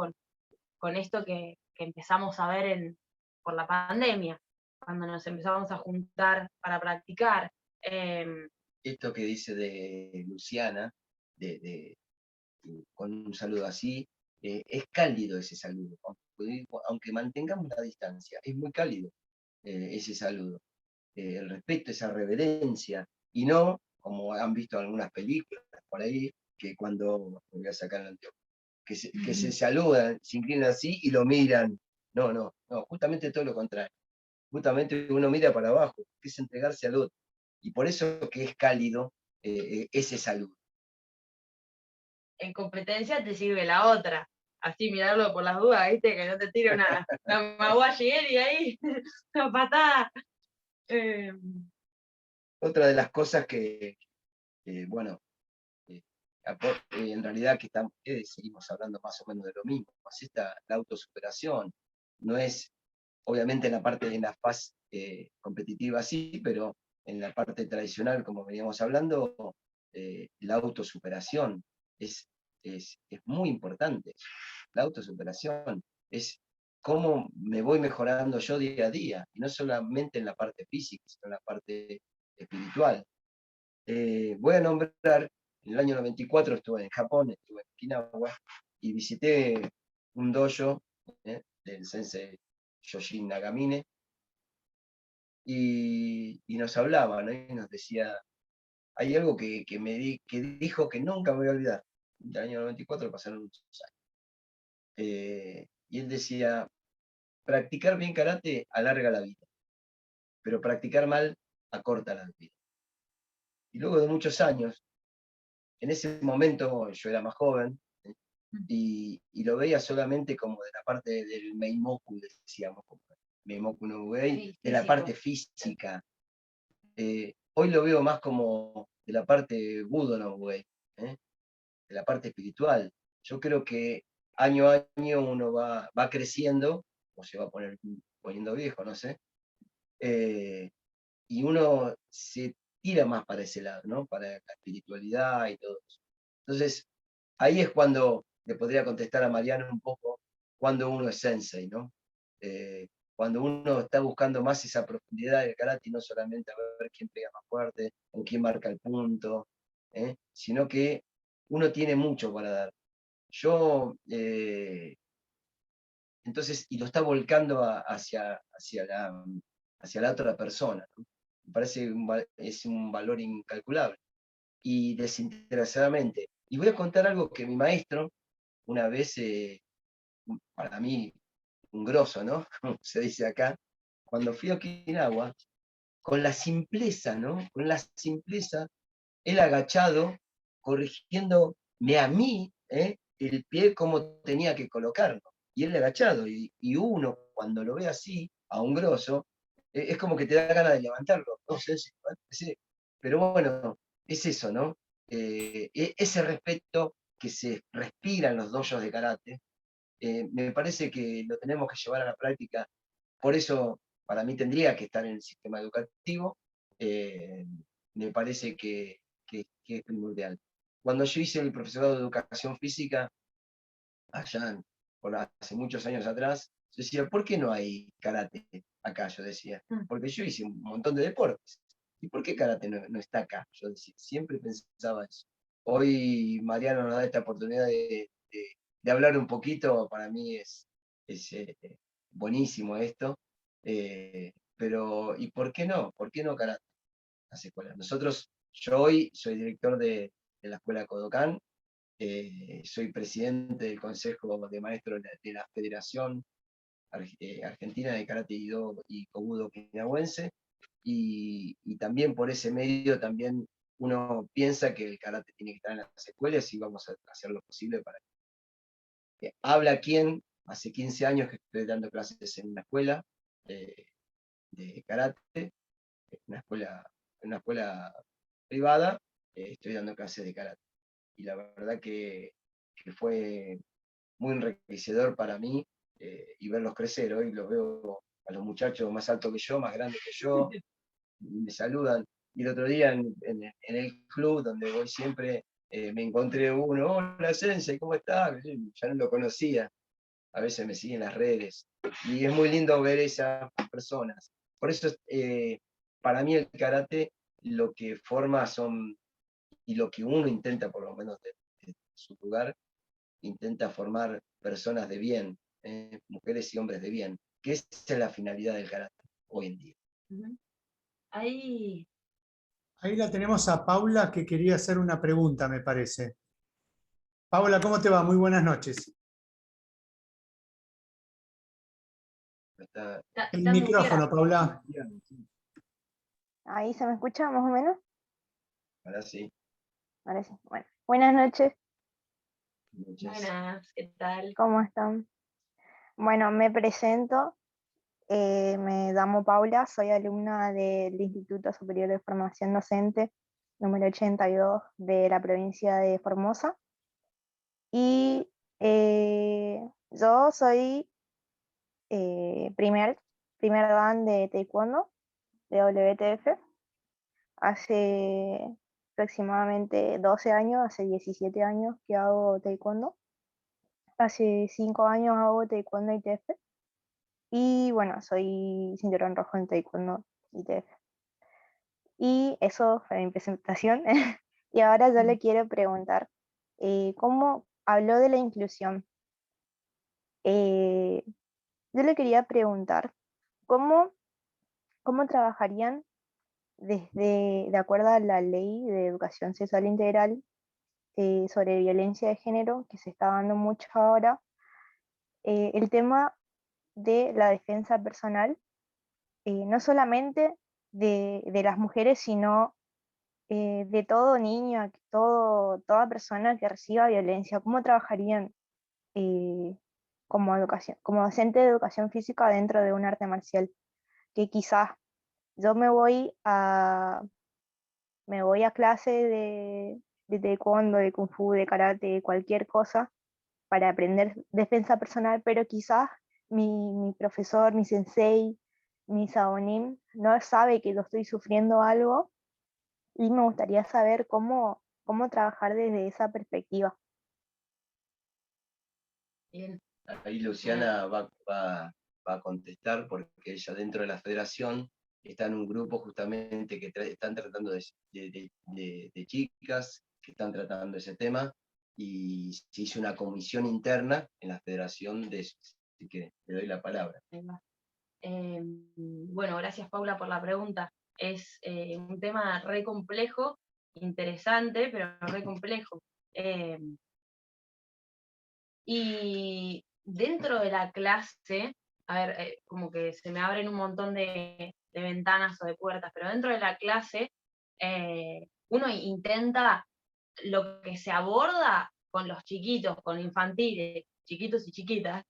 [SPEAKER 3] con esto que empezamos a ver por la pandemia, cuando nos empezamos a juntar para practicar.
[SPEAKER 2] Esto que dice de Luciana, de con un saludo así, es cálido ese saludo, aunque mantengamos la distancia, es muy cálido ese saludo. El respeto, esa reverencia, y no, como han visto algunas películas por ahí, que cuando, voy a sacar el anteojo, que se saludan, se inclinan así y lo miran. No, no, no, justamente todo lo contrario. Justamente uno mira para abajo, que es entregarse al otro. Y por eso que es cálido ese saludo.
[SPEAKER 3] En competencia te sirve la otra. Así mirarlo por las dudas, ¿viste? Que no te tire una maguayeri ahí, una patada.
[SPEAKER 2] Otra de las cosas bueno, en realidad que seguimos hablando más o menos de lo mismo, es la autosuperación. No es, obviamente en la parte de la fase competitiva sí, pero en la parte tradicional, como veníamos hablando, la autosuperación es muy importante. La autosuperación es cómo me voy mejorando yo día a día, y no solamente en la parte física, sino en la parte espiritual. Voy a nombrar, en el año 94 estuve en Japón, estuve en Okinawa, y visité un dojo del sensei Yoshin Nagamine, y nos hablaba, ¿no? Y nos decía, hay algo que dijo que nunca me voy a olvidar. Del año 94 pasaron muchos años. Y él decía, practicar bien karate alarga la vida, pero practicar mal acorta la vida. Y luego de muchos años, en ese momento yo era más joven, y lo veía solamente como de la parte del Meimoku, decíamos, Meimoku no Uei, de la parte física. hoy lo veo más como de la parte Budo Way, de la parte espiritual. Yo creo que año a año uno va creciendo, o se va poniendo viejo, no sé, y uno se tira más para ese lado, ¿no? Para la espiritualidad y todo eso. Entonces, ahí es cuando le podría contestar a Mariano un poco cuando uno es sensei, ¿no? Cuando uno está buscando más esa profundidad del karate y no solamente a ver quién pega más fuerte o quién marca el punto, sino que uno tiene mucho para dar. Yo, entonces, y lo está volcando hacia la otra persona, ¿no? Me parece es un valor incalculable y desinteresadamente. Y voy a contar algo que mi maestro, una vez, para mí, un grosso, ¿no? Como se dice acá, cuando fui a Okinawa, con la simpleza, ¿no? Con la simpleza, él agachado, corrigiéndome a mí, el pie como tenía que colocarlo. Y él agachado, y uno, cuando lo ve así, a un grosso, es como que te da ganas de levantarlo. No sé, pero bueno, es eso, ¿no? Ese respeto que se respira en los dojos de karate, me parece que lo tenemos que llevar a la práctica. Por eso, para mí tendría que estar en el sistema educativo. eh, Me parece que es primordial. Cuando yo hice el profesorado de educación física, allá hace muchos años atrás, yo decía, ¿por qué no hay karate acá? Yo decía, porque yo hice un montón de deportes. ¿Y por qué karate no está acá? Yo decía, siempre pensaba eso. Hoy Mariano nos da esta oportunidad de hablar un poquito, para mí es buenísimo esto, pero ¿y por qué no? ¿Por qué no karate? Las escuelas. Yo hoy soy director de la escuela Kodokan, soy presidente del Consejo de Maestros de la Federación Argentina de Karate Do y Kobudo Okinawense, y también por ese medio también uno piensa que el karate tiene que estar en las escuelas y vamos a hacer lo posible para que habla quien, hace 15 años que estoy dando clases en una escuela de karate, en una escuela privada, estoy dando clases de karate. Y la verdad que fue muy enriquecedor para mí y verlos crecer. Hoy los veo a los muchachos más altos que yo, más grandes que yo, y me saludan. Y el otro día en el club donde voy siempre, me encontré uno, hola Sensei, ¿cómo estás? Ya no lo conocía, a veces me siguen las redes. Y es muy lindo ver esas personas. Por eso, para mí el karate lo que forma son, y lo que uno intenta por lo menos de su lugar, intenta formar personas de bien, mujeres y hombres de bien, que esa es la finalidad del karate hoy en día.
[SPEAKER 3] Ahí,
[SPEAKER 1] Ahí la tenemos a Paula que quería hacer una pregunta, me parece. Paula, ¿cómo te va? Muy buenas noches.
[SPEAKER 2] Está,
[SPEAKER 1] El
[SPEAKER 3] está
[SPEAKER 1] micrófono,
[SPEAKER 3] muteada.
[SPEAKER 1] Paula.
[SPEAKER 6] Ahí se me escucha más o menos.
[SPEAKER 2] ahora sí,
[SPEAKER 6] Ahora sí. Bueno, buenas noches,
[SPEAKER 2] muchas.
[SPEAKER 3] Buenas, ¿qué tal?
[SPEAKER 6] ¿cómo están? Bueno, me presento, me llamo Paula, soy alumna del Instituto Superior de Formación Docente número 82 de la provincia de Formosa. Y yo soy primer dan de Taekwondo, de WTF. Hace aproximadamente 12 años, hace 17 años que hago taekwondo. Hace 5 años hago taekwondo ITF. Y bueno, soy cinturón rojo en taekwondo ITF. Y eso fue mi presentación. Y ahora yo le quiero preguntar, ¿cómo habló de la inclusión? Eh, yo le quería preguntar, ¿cómo, cómo trabajarían de acuerdo a la ley de educación sexual integral sobre violencia de género que se está dando mucho ahora, el tema de la defensa personal, no solamente de las mujeres, sino de todo niño, toda persona que reciba violencia? ¿Cómo trabajarían eh, como docente de educación física dentro de un arte marcial? Que quizás yo me voy me voy a clase de taekwondo, de kung fu, de karate, de cualquier cosa, para aprender defensa personal, pero quizás mi profesor, mi sensei, mi sabonim no sabe que yo estoy sufriendo algo y me gustaría saber cómo trabajar desde esa perspectiva.
[SPEAKER 3] Bien.
[SPEAKER 2] Ahí Luciana va a contestar porque ella dentro de la federación está en un grupo justamente que están tratando de chicas que están tratando ese tema y se hizo una comisión interna en la federación de eso. Así que le doy la palabra.
[SPEAKER 3] Ahí va. Bueno, gracias Paula por la pregunta. Es un tema re complejo, interesante, pero re complejo. Y dentro de la clase, a ver, como que se me abren un montón de ventanas o de puertas, pero dentro de la clase uno intenta lo que se aborda con los chiquitos, con infantiles, chiquitos y chiquitas,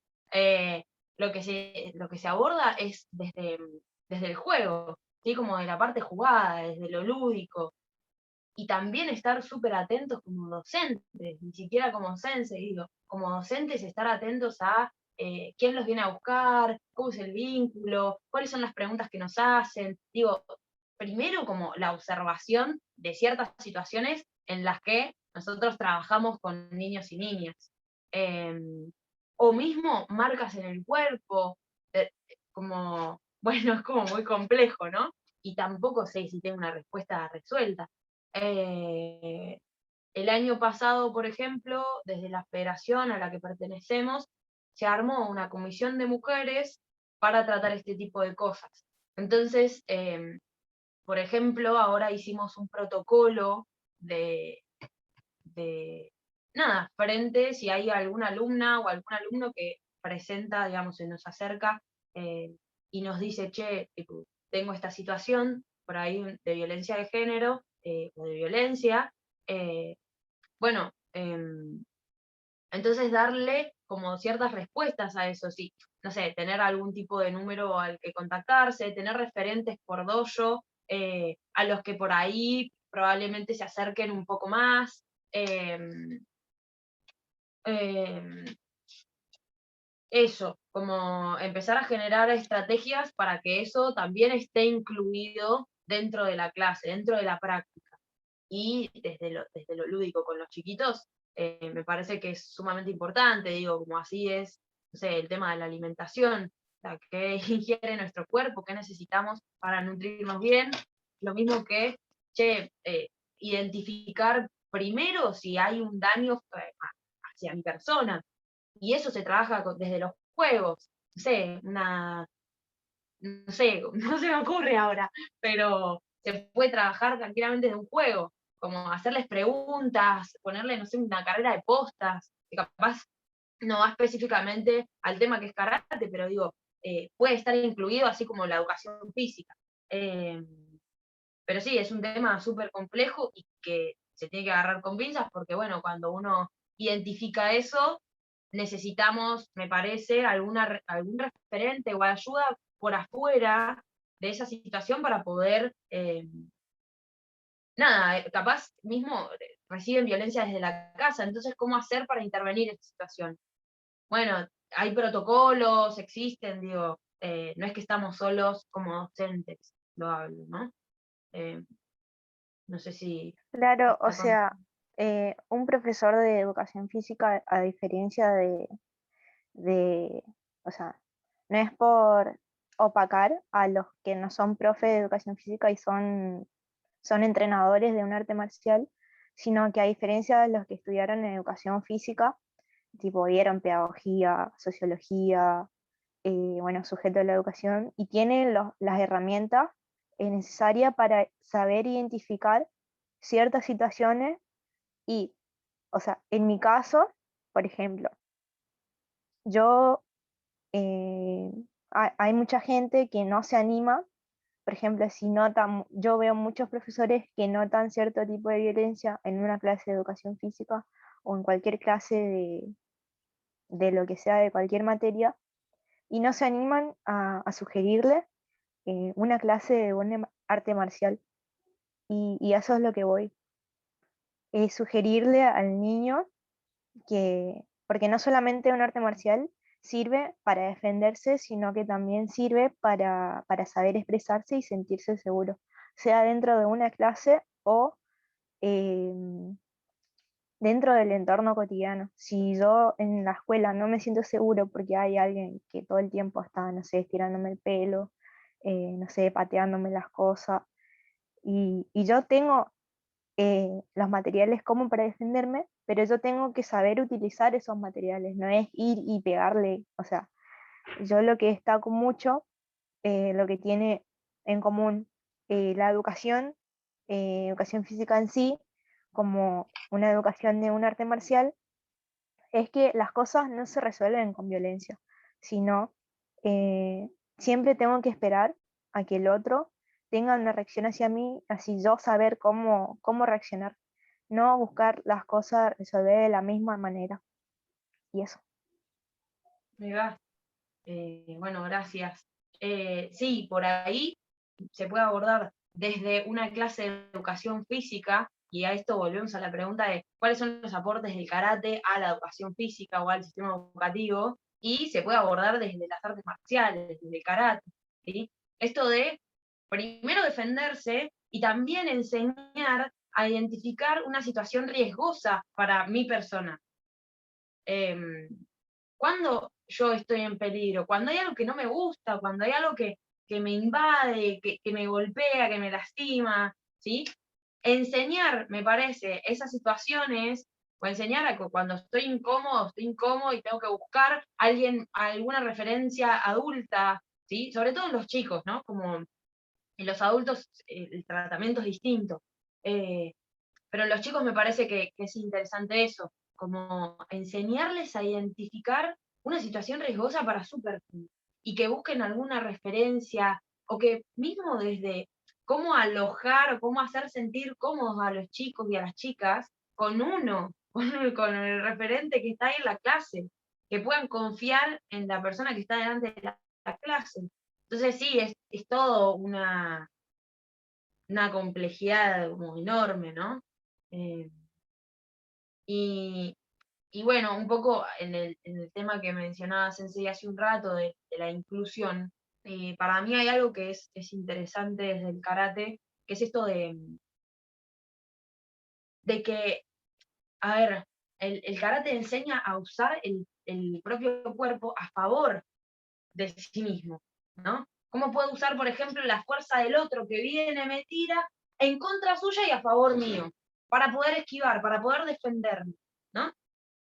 [SPEAKER 3] lo que se aborda es desde el juego, ¿sí? Como de la parte jugada, desde lo lúdico, y también estar súper atentos como docentes, ni siquiera como sensei, digo, como docentes estar atentos a quién los viene a buscar, cómo es el vínculo, cuáles son las preguntas que nos hacen. Digo, primero como la observación de ciertas situaciones en las que nosotros trabajamos con niños y niñas. O mismo marcas en el cuerpo, como, bueno, es como muy complejo, ¿no? Y tampoco sé si tengo una respuesta resuelta. El año pasado, por ejemplo, desde la federación a la que pertenecemos, se armó una comisión de mujeres para tratar este tipo de cosas. Entonces, por ejemplo, ahora hicimos un protocolo de nada, frente si hay alguna alumna o algún alumno que presenta, digamos, se nos acerca y nos dice, che, tipo, tengo esta situación por ahí de violencia de género o de violencia, bueno, entonces darle como ciertas respuestas a eso, sí, no sé, tener algún tipo de número al que contactarse, tener referentes por dojo, a los que por ahí probablemente se acerquen un poco más. Eh, Eso, como empezar a generar estrategias para que eso también esté incluido dentro de la clase, dentro de la práctica. Y desde lo lúdico con los chiquitos, me parece que es sumamente importante, digo, como así es, no sé, el tema de la alimentación, o sea, qué ingiere nuestro cuerpo, qué necesitamos para nutrirnos bien, lo mismo que, che, identificar primero si hay un daño hacia mi persona, y eso se trabaja desde los juegos, no sé, no sé, no se me ocurre ahora, pero se puede trabajar tranquilamente desde un juego, como hacerles preguntas, ponerle, no sé, una carrera de postas, que capaz no va específicamente al tema que es karate, pero digo, puede estar incluido así como la educación física. Pero sí, es un tema súper complejo y que se tiene que agarrar con pinzas porque, bueno, cuando uno identifica eso, necesitamos, me parece, algún referente o ayuda por afuera de esa situación para poder, nada, capaz mismo reciben violencia desde la casa, entonces, ¿cómo hacer para intervenir en esta situación? Bueno, hay protocolos, existen, digo, no es que estamos solos como docentes, lo hablo, ¿no? Eh, no sé si
[SPEAKER 6] Claro, o
[SPEAKER 3] está con...
[SPEAKER 6] sea, un profesor de educación física, a diferencia o sea, no es por opacar a los que no son profe de educación física y son entrenadores de un arte marcial, sino que a diferencia de los que estudiaron en educación física, tipo vieron pedagogía, sociología, bueno, sujeto de la educación, y tienen las herramientas necesarias para saber identificar ciertas situaciones y, o sea, en mi caso, por ejemplo, yo, hay mucha gente que no se anima, por ejemplo, si notan, yo veo muchos profesores que notan cierto tipo de violencia en una clase de educación física o en cualquier clase de lo que sea, de cualquier materia, y no se animan a sugerirle una clase de un arte marcial. y a eso es lo que voy. Sugerirle al niño porque no solamente un arte marcial sirve para defenderse, sino que también sirve para saber expresarse y sentirse seguro, sea dentro de una clase o em, dentro del entorno cotidiano. Si yo en la escuela no me siento seguro porque hay alguien que todo el tiempo está, no sé, estirándome el pelo, no sé, pateándome las cosas, y yo tengo los materiales como para defenderme, pero yo tengo que saber utilizar esos materiales, no es ir y pegarle, o sea, yo lo que destaco mucho, lo que tiene en común la educación física en sí, como una educación de un arte marcial, es que las cosas no se resuelven con violencia, sino eh, siempre tengo que esperar a que el otro tenga una reacción hacia mí, así yo saber cómo reaccionar, no buscar las cosas resolver de la misma manera. Y eso.
[SPEAKER 3] Me va. Bueno, gracias. Sí, por ahí se puede abordar desde una clase de educación física, y a esto volvemos a la pregunta de cuáles son los aportes del karate a la educación física o al sistema educativo, y se puede abordar desde las artes marciales, desde el karate, ¿sí? Esto de primero defenderse y también enseñar a identificar una situación riesgosa para mi persona. Cuando yo estoy en peligro, cuando hay algo que no me gusta, cuando hay algo que me invade, que me golpea, que me lastima, ¿sí? Enseñar, me parece, esas situaciones, o enseñar a que cuando estoy incómodo y tengo que buscar alguna referencia adulta, ¿sí? Sobre todo en los chicos, ¿no? Como en los adultos el tratamiento es distinto. Pero en los chicos me parece que es interesante eso, como enseñarles a identificar una situación riesgosa para su perfil y que busquen alguna referencia o que mismo desde cómo alojar o cómo hacer sentir cómodos a los chicos y a las chicas con uno, con el referente que está ahí en la clase, que puedan confiar en la persona que está delante de la clase. Entonces sí, es todo una complejidad como enorme, ¿no? Eh, y, y bueno, un poco en el tema que mencionaba Sensei hace un rato de la inclusión, para mí hay algo que es interesante desde el karate, que es esto de que, a ver, el karate enseña a usar el propio cuerpo a favor de sí mismo, ¿no? ¿Cómo puedo usar, por ejemplo, la fuerza del otro que viene, me tira, en contra suya y a favor mío, para poder esquivar, para poder defenderme, ¿no?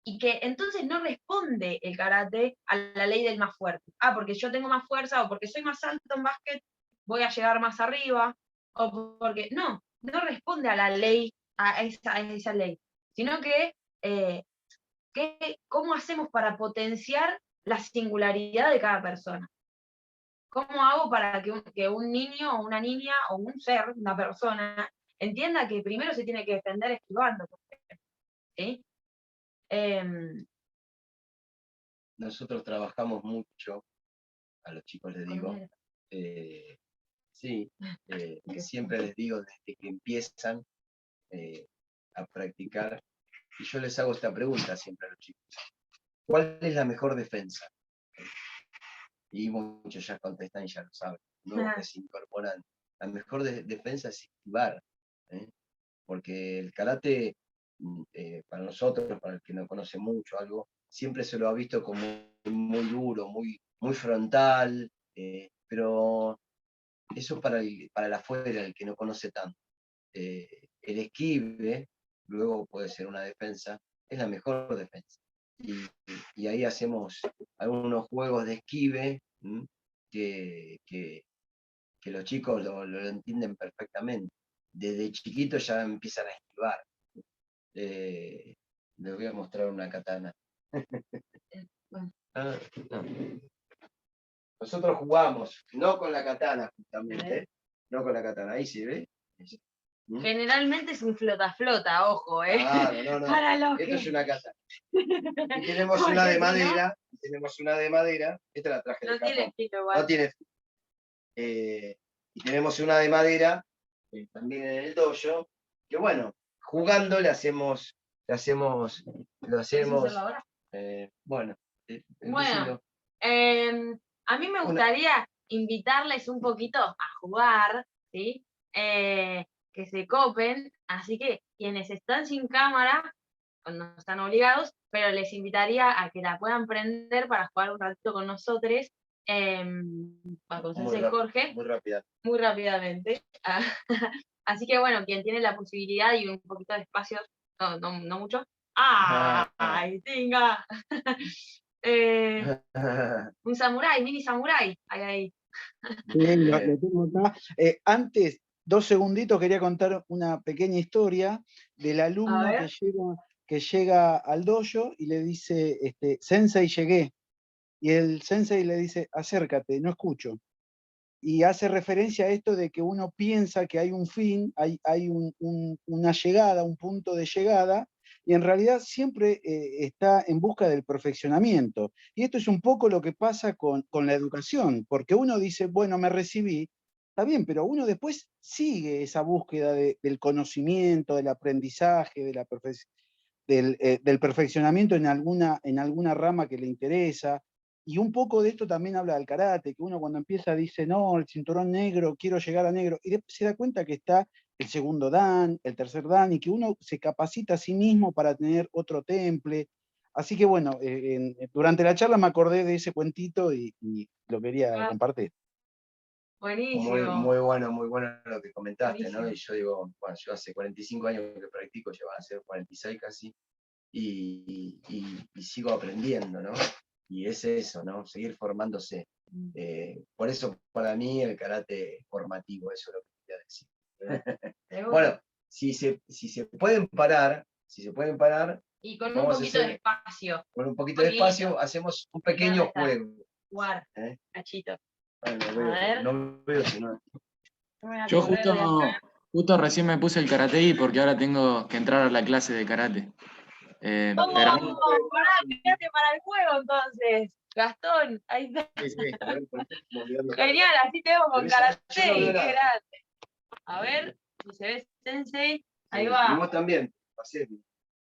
[SPEAKER 3] Y que entonces no responde el karate a la ley del más fuerte. Ah, porque yo tengo más fuerza, o porque soy más alto en básquet, voy a llegar más arriba, o porque... no responde a la ley, a esa ley, sino eh, ¿cómo hacemos para potenciar la singularidad de cada persona? ¿Cómo hago para que un niño o una niña o un ser, una persona, entienda que primero se tiene que defender esquivando? ¿Sí?
[SPEAKER 2] Nosotros trabajamos mucho, a los chicos les digo, sí, siempre les digo desde que empiezan a practicar, y yo les hago esta pregunta siempre a los chicos: ¿cuál es la mejor defensa? Y muchos ya contestan y ya lo saben, nuevos que se incorporan. La mejor defensa es esquivar, ¿eh? Porque el karate, para nosotros, para el que no conoce mucho algo, siempre se lo ha visto como muy duro, muy frontal, pero eso para el afuera, el que no conoce tanto. El esquive, luego puede ser una defensa, es la mejor defensa. Y ahí hacemos algunos juegos de esquive que los chicos lo entienden perfectamente. Desde chiquitos ya empiezan a esquivar. Les voy a mostrar una katana.
[SPEAKER 3] Bueno.
[SPEAKER 2] No. Nosotros jugamos, no con la katana justamente, no con la katana, ahí se ve.
[SPEAKER 3] Generalmente es un flota-flota, ojo,
[SPEAKER 2] Claro, no.
[SPEAKER 3] Para los
[SPEAKER 2] Esto
[SPEAKER 3] que...
[SPEAKER 2] es una katana. Y tenemos una de madera, esta la traje de
[SPEAKER 3] No tiene
[SPEAKER 2] Japón.
[SPEAKER 3] filo igual.
[SPEAKER 2] No tiene filo. Y tenemos una de madera también en el dojo, que bueno, jugando lo hacemos,
[SPEAKER 3] ¿Querés hacerlo ahora?
[SPEAKER 2] bueno,
[SPEAKER 3] Bueno,
[SPEAKER 2] empecemos.
[SPEAKER 3] a mí me
[SPEAKER 2] Una-
[SPEAKER 3] gustaría invitarles un poquito a jugar, ¿sí? Que se copen, así que quienes están sin cámara, no están obligados, pero les invitaría a que la puedan prender para jugar un ratito con nosotros, para conocerse Jorge,
[SPEAKER 2] muy rápida.
[SPEAKER 3] muy rápidamente. Así que bueno, quien tiene la posibilidad y un poquito de espacio, no mucho. ¡Ay, tinga! Un samurái, mini samurái, ahí.
[SPEAKER 7] Sí, lo tengo acá. Antes, 2 segunditos, quería contar una pequeña historia del
[SPEAKER 3] A
[SPEAKER 7] alumno
[SPEAKER 3] ver.
[SPEAKER 7] que llega al dojo y le dice, Sensei, llegué. Y el sensei le dice, acércate, no escucho. Y hace referencia a esto de que uno piensa que hay un fin, hay una llegada, un punto de llegada, y en realidad siempre está en busca del perfeccionamiento. Y esto es un poco lo que pasa con la educación, porque uno dice, bueno, me recibí, está bien, pero uno después sigue esa búsqueda del conocimiento, del aprendizaje, del perfeccionamiento en alguna rama que le interesa. Y un poco de esto también habla del karate, que uno cuando empieza dice, no, el cinturón negro, quiero llegar a negro, y después se da cuenta que está el segundo dan, el tercer dan, y que uno se capacita a sí mismo para tener otro temple. Así que bueno, durante la charla me acordé de ese cuentito y lo quería compartir.
[SPEAKER 3] Buenísimo.
[SPEAKER 2] Muy bueno lo que comentaste,
[SPEAKER 3] Buenísimo.
[SPEAKER 2] ¿no? Y yo digo, bueno, yo hace 45 años que practico, ya van a ser 46 casi, y sigo aprendiendo, ¿no? Y es eso, ¿no? Seguir formándose. Por eso, para mí, el karate formativo, eso es lo que quería decir. Bueno, si se pueden parar,
[SPEAKER 3] y con un
[SPEAKER 2] vamos a
[SPEAKER 3] poquito
[SPEAKER 2] hacer-
[SPEAKER 3] de espacio.
[SPEAKER 2] con un poquito de espacio, hacemos un pequeño juego.
[SPEAKER 3] Jugar,
[SPEAKER 2] ¿Eh?
[SPEAKER 3] cachito.
[SPEAKER 2] Bueno,
[SPEAKER 3] A ver.
[SPEAKER 2] no veo si no.
[SPEAKER 8] Yo justo recién me puse el Karate porque ahora tengo que entrar a la clase de karate. Pero
[SPEAKER 3] Pará, quédate para el juego entonces. Gastón, ahí está. Genial, así te vemos con karate. Qué grande. A ver, si se ve Sensei. Ahí va.
[SPEAKER 2] Y vos también,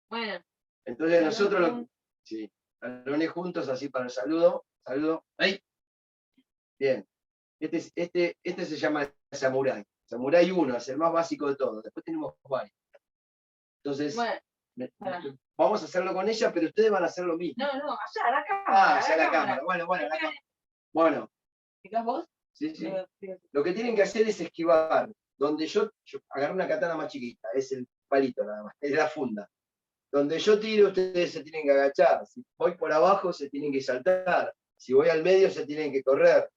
[SPEAKER 3] Bueno.
[SPEAKER 2] Entonces nosotros talones juntos así para el saludo. Ahí. Bien. Este se llama Samurai. Samurai 1, es el más básico de todos. Después tenemos varios. Entonces, vamos a hacerlo con ella, pero ustedes van a hacer lo mismo.
[SPEAKER 3] No, allá, la cámara.
[SPEAKER 2] Allá la cámara. Bueno, la cámara. Bueno.
[SPEAKER 3] ¿Fijas vos?
[SPEAKER 2] Sí. Lo que tienen que hacer es esquivar. Donde yo agarré una katana más chiquita, es el palito nada más, es la funda. Donde yo tiro, ustedes se tienen que agachar. Si voy por abajo, se tienen que saltar. Si voy al medio, se tienen que correr.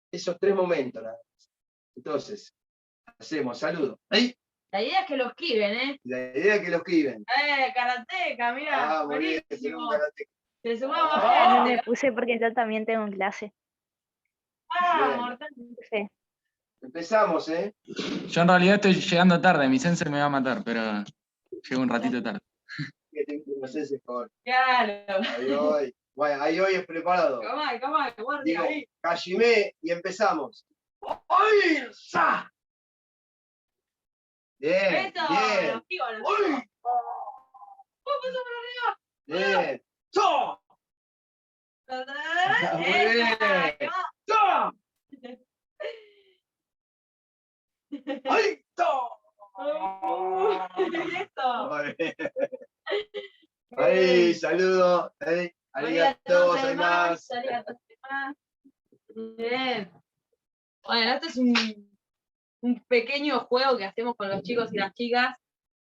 [SPEAKER 2] Esos 3 momentos nada más. Entonces, hacemos saludo. Ahí.
[SPEAKER 3] La idea es que lo esquiven, ¿eh?
[SPEAKER 2] La idea es que lo esquiven.
[SPEAKER 3] Karateca, mira.
[SPEAKER 2] Muy bien,
[SPEAKER 3] buenísimo.
[SPEAKER 2] karateca.
[SPEAKER 3] Se sumamos
[SPEAKER 6] No
[SPEAKER 3] gente.
[SPEAKER 6] me puse porque yo también tengo clase.
[SPEAKER 3] Mortal.
[SPEAKER 6] Sí.
[SPEAKER 2] Empezamos, ¿eh?
[SPEAKER 8] yo en realidad estoy llegando tarde, mi sensei me va a matar, pero llego un ratito tarde.
[SPEAKER 2] No sé si es favor.
[SPEAKER 3] Claro.
[SPEAKER 2] Ahí hoy es preparado.
[SPEAKER 3] Cama, guardia
[SPEAKER 2] Digo,
[SPEAKER 3] ahí.
[SPEAKER 2] Hajime y empezamos. ¡Ay! ¡Sa! Bien,
[SPEAKER 3] Eso,
[SPEAKER 2] bien.
[SPEAKER 3] los tíos.
[SPEAKER 2] ¡Uy!
[SPEAKER 3] Pasó por arriba.
[SPEAKER 2] Bien. ¡So! Muy bien. ¡So! ¡Ay! ¡So!
[SPEAKER 3] Eso.
[SPEAKER 2] Muy bien. Ahí, saludo. Ahí, arigato gozaimasu.
[SPEAKER 3] Bien. Bueno, este es un pequeño juego que hacemos con los chicos y las chicas,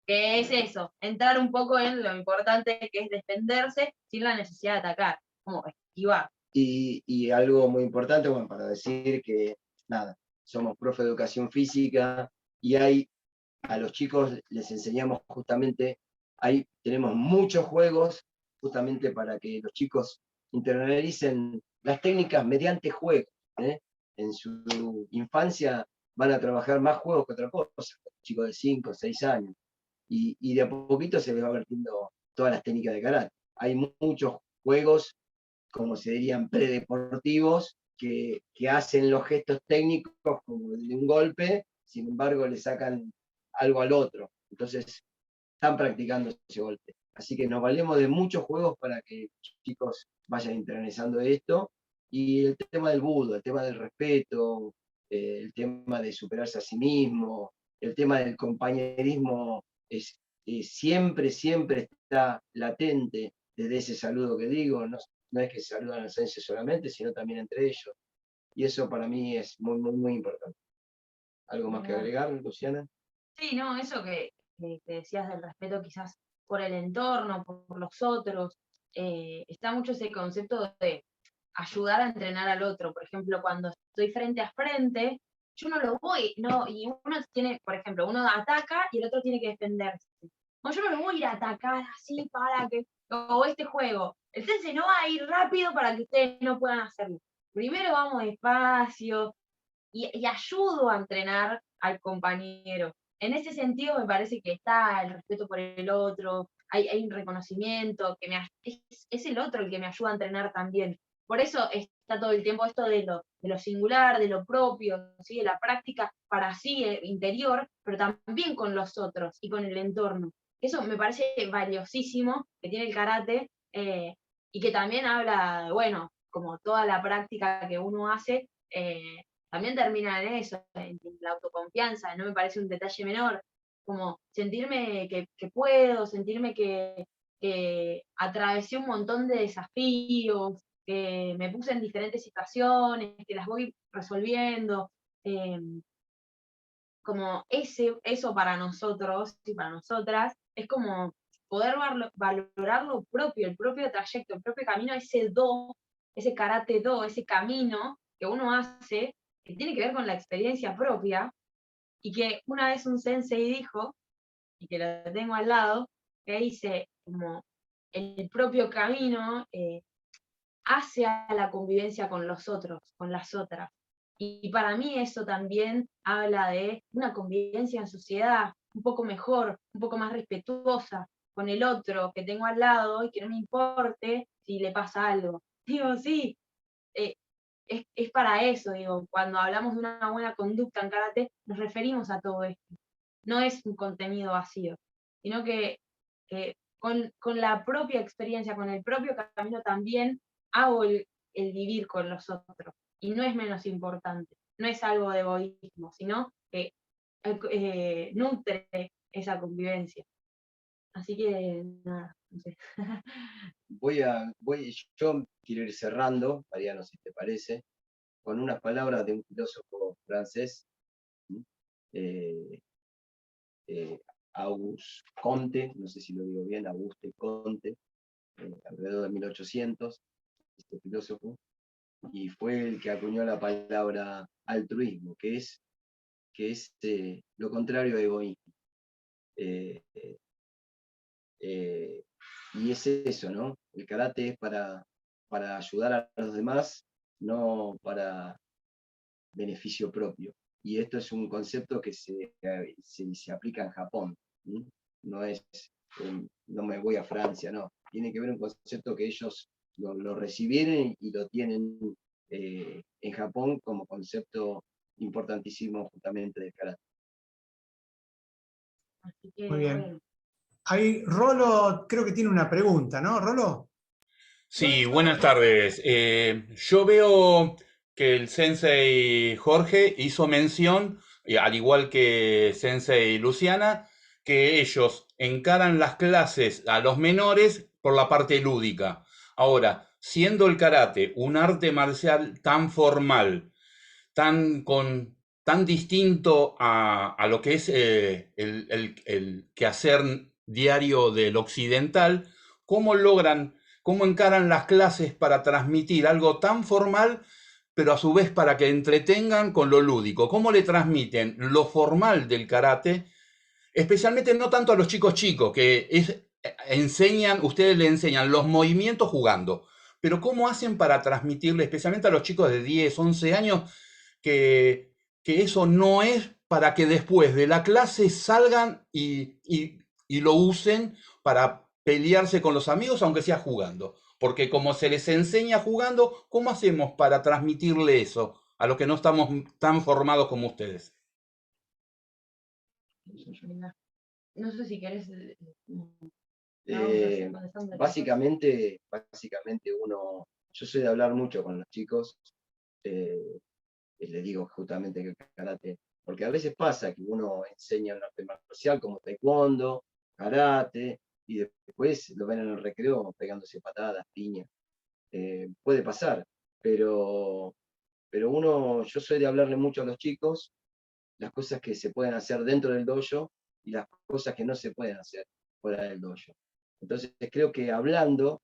[SPEAKER 3] que es eso, entrar un poco en lo importante que es defenderse sin la necesidad de atacar, como esquivar.
[SPEAKER 2] Y algo muy importante, bueno, para decir que, nada, somos profe de educación física y a los chicos les enseñamos justamente, ahí tenemos muchos juegos justamente para que los chicos internalicen las técnicas mediante juegos. En su infancia van a trabajar más juegos que otra cosa, chicos de 5 o 6 años. Y de a poquito se les va vertiendo todas las técnicas de karate. Hay muchos juegos, como se dirían, predeportivos, que hacen los gestos técnicos como de un golpe, sin embargo le sacan algo al otro. Entonces están practicando ese golpe. Así que nos valemos de muchos juegos para que los chicos vayan internalizando esto. Y el tema del budo, el tema del respeto, el tema de superarse a sí mismo, el tema del compañerismo siempre, siempre está latente desde ese saludo que digo. No, no es que se saludan al sense solamente, sino también entre ellos. Y eso para mí es muy, muy, muy importante. ¿Algo más que agregar, Luciana?
[SPEAKER 3] Sí, no, eso que decías del respeto quizás por el entorno, por los otros, está mucho ese concepto de ayudar a entrenar al otro. Por ejemplo, cuando estoy frente a frente, yo no lo voy, no, y uno tiene, por ejemplo, uno ataca y el otro tiene que defenderse. No, yo no lo voy a ir a atacar así para que, o este juego, el sensei no va a ir rápido para que ustedes no puedan hacerlo. Primero vamos despacio y ayudo a entrenar al compañero. En ese sentido me parece que está el respeto por el otro, hay un reconocimiento, es el otro el que me ayuda a entrenar también. Por eso está todo el tiempo esto de lo singular, de lo propio, ¿sí? De la práctica para sí interior, pero también con los otros y con el entorno. Eso me parece valiosísimo que tiene el karate y que también habla, bueno, como toda la práctica que uno hace, también termina en eso, en la autoconfianza. No me parece un detalle menor, como sentirme que puedo, sentirme que atravesé un montón de desafíos, que me puse en diferentes situaciones, que las voy resolviendo. Como eso para nosotros y para nosotras es como poder valorar lo propio, el propio trayecto, el propio camino, ese karate do, ese camino que uno hace, que tiene que ver con la experiencia propia, y que una vez un sensei dijo, y que lo tengo al lado, que dice como el propio camino hace a la convivencia con los otros, con las otras. Y para mí eso también habla de una convivencia en sociedad un poco mejor, un poco más respetuosa con el otro que tengo al lado y que no me importe si le pasa algo. Digo, sí, eh, es para eso, digo, cuando hablamos de una buena conducta en karate, nos referimos a todo esto. No es un contenido vacío, sino que con la propia experiencia, con el propio camino también hago el vivir con los otros. Y no es menos importante, no es algo de egoísmo, sino que nutre esa convivencia. Así que nada, no sé.
[SPEAKER 2] Yo quiero ir cerrando, Mariano, si te parece, con unas palabras de un filósofo francés, eh, Auguste Comte, no sé si lo digo bien, Auguste Comte, alrededor de 1800, este filósofo, y fue el que acuñó la palabra altruismo, que es lo contrario a egoísmo. Y es eso, ¿no? El karate es para ayudar a los demás, no para beneficio propio. Y esto es un concepto que se aplica en Japón. ¿Sí? No es, no me voy a Francia, no. Tiene que ver un concepto que ellos lo recibieron y lo tienen en Japón como concepto importantísimo justamente del karate.
[SPEAKER 3] Así que,
[SPEAKER 1] Muy bien.
[SPEAKER 3] bueno.
[SPEAKER 1] Ahí Rolo creo que tiene una pregunta, ¿no, Rolo?
[SPEAKER 9] Sí, buenas tardes. Yo veo que el sensei Jorge hizo mención, al igual que sensei Luciana, que ellos encaran las clases a los menores por la parte lúdica. Ahora, siendo el karate un arte marcial tan formal, tan distinto a lo que es el quehacer diario del occidental, ¿cómo encaran las clases para transmitir algo tan formal, pero a su vez para que entretengan con lo lúdico? ¿Cómo le transmiten lo formal del karate, especialmente no tanto a los chicos, que ustedes le enseñan los movimientos jugando, pero cómo hacen para transmitirle, especialmente a los chicos de 10, 11 años, que eso no es para que después de la clase salgan y lo usen para pelearse con los amigos, aunque sea jugando? Porque como se les enseña jugando, ¿cómo hacemos para transmitirle eso a los que no estamos tan formados como ustedes?
[SPEAKER 3] No sé si querés...
[SPEAKER 2] Básicamente yo soy de hablar mucho con los chicos, y les digo justamente que el karate, porque a veces pasa que uno enseña un arte marcial como taekwondo, karate, y después lo ven en el recreo pegándose patadas, piñas. Puede pasar, pero yo soy de hablarle mucho a los chicos, las cosas que se pueden hacer dentro del dojo y las cosas que no se pueden hacer fuera del dojo. Entonces creo que hablando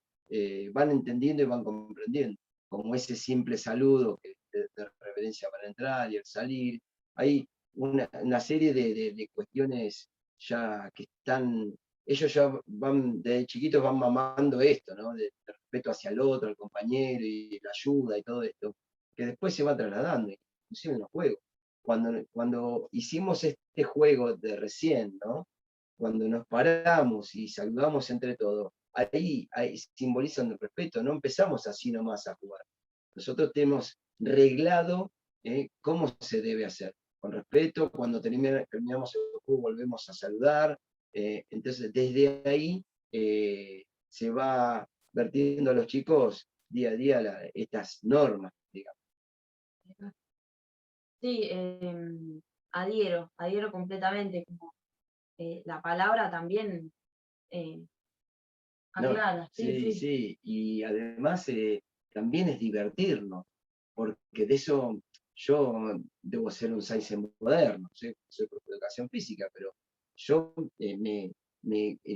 [SPEAKER 2] van entendiendo y van comprendiendo, como ese simple saludo de reverencia para entrar y el salir. Hay una serie de cuestiones ya que están, ellos ya van, desde chiquitos van mamando esto, ¿no? De respeto hacia el otro, al compañero y la ayuda y todo esto, que después se va trasladando, inclusive en los juegos. Cuando hicimos este juego de recién, ¿no? Cuando nos paramos y saludamos entre todos, ahí simbolizan el respeto, no empezamos así nomás a jugar. Nosotros tenemos reglado cómo se debe hacer, con respeto, cuando terminamos el juego volvemos a saludar, entonces desde ahí se va vertiendo a los chicos día a día estas normas, digamos.
[SPEAKER 3] Sí, adhiero completamente, como la palabra también
[SPEAKER 2] No,
[SPEAKER 3] aclara,
[SPEAKER 2] sí, y además también es divertirnos, porque de eso yo debo ser un sensei moderno, soy profe de educación física, pero yo en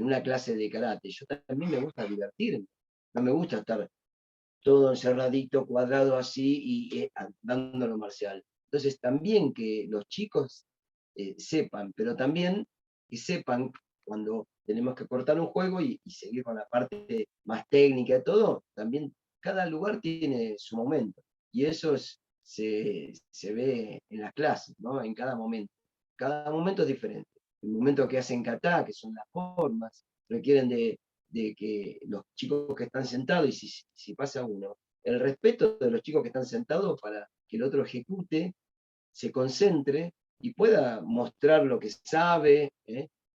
[SPEAKER 2] una clase de karate, yo también me gusta divertirme, no me gusta estar todo encerradito, cuadrado así y dando lo marcial. Entonces también que los chicos sepan, pero también que sepan cuando tenemos que cortar un juego y seguir con la parte más técnica y todo, también cada lugar tiene su momento. Y eso se ve en las clases, ¿no? En cada momento. Cada momento es diferente. El momento que hacen kata, que son las formas, requieren de que los chicos que están sentados, y si pasa uno, el respeto de los chicos que están sentados para que el otro ejecute, se concentre y pueda mostrar lo que sabe,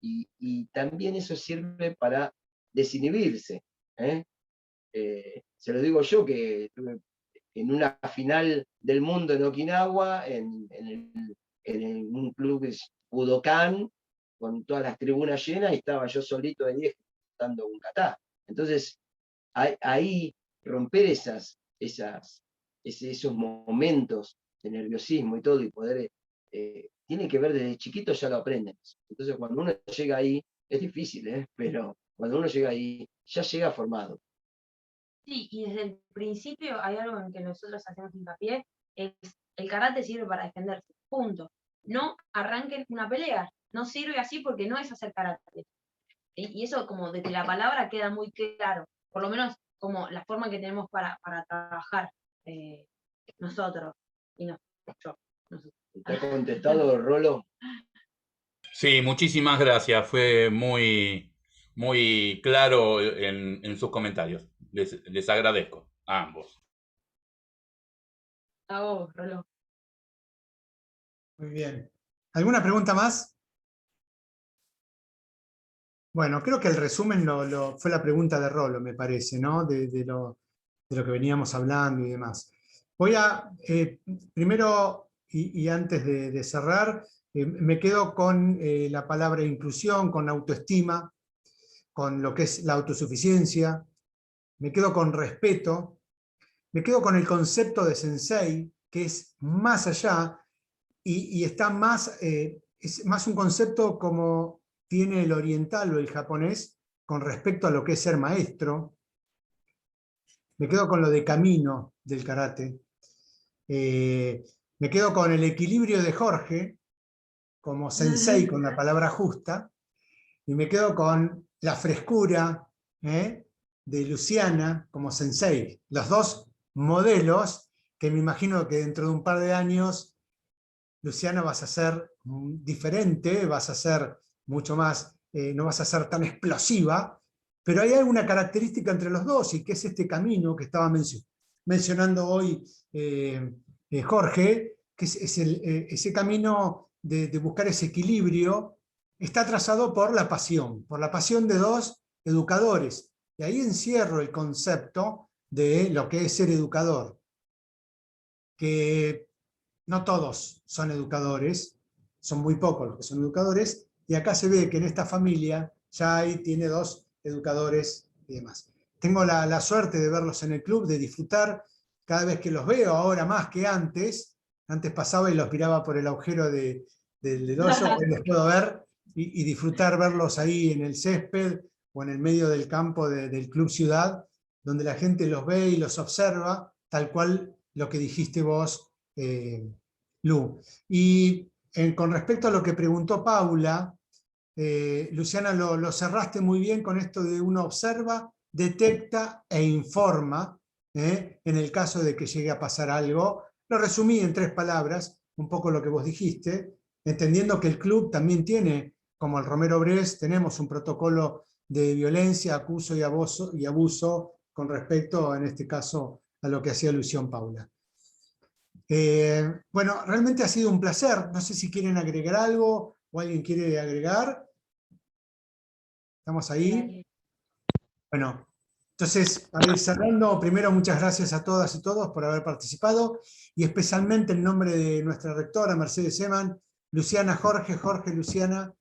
[SPEAKER 2] y también eso sirve para desinhibirse. Se lo digo yo, que estuve en una final del mundo en Okinawa, en un club que es Budokan, con todas las tribunas llenas, y estaba yo solito ahí ejecutando un kata. Entonces, ahí romper esos momentos de nerviosismo y todo, y poder, tiene que ver desde chiquito, ya lo aprenden. Entonces cuando uno llega ahí, es difícil, pero cuando uno llega ahí, ya llega formado.
[SPEAKER 3] Sí, y desde el principio hay algo en que nosotros hacemos hincapié, es el karate sirve para defenderse, punto. No arranquen una pelea, no sirve así porque no es hacer karate. Y eso como desde la palabra queda muy claro, por lo menos como la forma que tenemos para trabajar nosotros, y no, yo. Nosotros.
[SPEAKER 2] ¿Te ha contestado, Rolo?
[SPEAKER 9] Sí, muchísimas gracias. Fue muy, muy claro en sus comentarios. Les agradezco a ambos.
[SPEAKER 3] A vos, Rolo.
[SPEAKER 1] Muy bien. ¿Alguna pregunta más? Bueno, creo que el resumen fue la pregunta de Rolo, me parece, ¿no? De lo que veníamos hablando y demás. Voy a, primero, y antes de cerrar, me quedo con la palabra inclusión, con autoestima, con lo que es la autosuficiencia, me quedo con respeto, me quedo con el concepto de sensei, que es más allá y está más, es más un concepto como tiene el oriental o el japonés con respecto a lo que es ser maestro. Me quedo con lo de camino del karate. Me quedo con el equilibrio de Jorge, como sensei con la palabra justa, y me quedo con la frescura de Luciana como sensei. Los dos modelos que me imagino que dentro de un par de años, Luciana, vas a ser diferente, vas a ser mucho más, no vas a ser tan explosiva, pero hay alguna característica entre los dos, y que es este camino que estaba mencionando hoy Jorge, que es ese camino de buscar ese equilibrio está trazado por la pasión de dos educadores. Y ahí encierro el concepto de lo que es ser educador. Que no todos son educadores, son muy pocos los que son educadores, y acá se ve que en esta familia ya tiene dos educadores y demás. Tengo la suerte de verlos en el club, de disfrutar cada vez que los veo, ahora más que antes. Antes pasaba y los miraba por el agujero del hoyo, hoy los puedo ver y disfrutar verlos ahí en el césped o en el medio del campo del Club Ciudad, donde la gente los ve y los observa, tal cual lo que dijiste vos, Lu. Y con respecto a lo que preguntó Paula, Luciana, lo cerraste muy bien con esto de uno observa, detecta e informa, en el caso de que llegue a pasar algo. Lo resumí en 3 palabras, un poco lo que vos dijiste, entendiendo que el club también tiene, como el Romero Brest, tenemos un protocolo de violencia, acuso y abuso con respecto, en este caso, a lo que hacía alusión Paula. Bueno, realmente ha sido un placer. No sé si quieren agregar algo o alguien quiere agregar. ¿Estamos ahí? Bueno, entonces, para ir cerrando, primero muchas gracias a todas y todos por haber participado, y especialmente en nombre de nuestra rectora, Mercedes Seman, Luciana, Jorge, Luciana,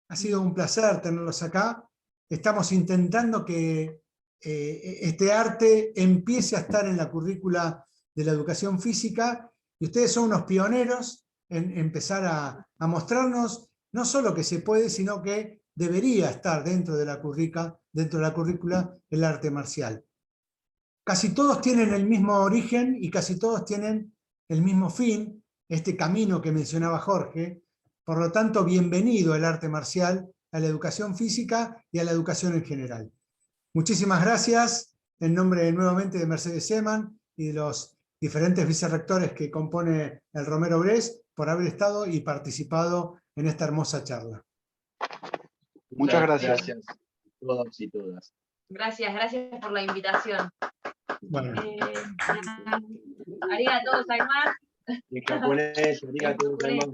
[SPEAKER 1] ha sido un placer tenerlos acá. Estamos intentando que este arte empiece a estar en la currícula de la educación física, y ustedes son unos pioneros en empezar a mostrarnos no solo que se puede, sino que debería estar dentro de la currícula el arte marcial. Casi todos tienen el mismo origen y casi todos tienen el mismo fin, este camino que mencionaba Jorge. Por lo tanto, bienvenido el arte marcial a la educación física y a la educación en general. Muchísimas gracias en nombre nuevamente de Mercedes Seman y de los diferentes vicerrectores que compone el Romero Brest por haber estado y participado en esta hermosa charla.
[SPEAKER 7] Muchas gracias.
[SPEAKER 2] Gracias a todos y todas.
[SPEAKER 3] Gracias por la invitación.
[SPEAKER 1] Bueno,
[SPEAKER 3] Arigatou gozaimasu.
[SPEAKER 2] En japonés, arigatou gozaimasu.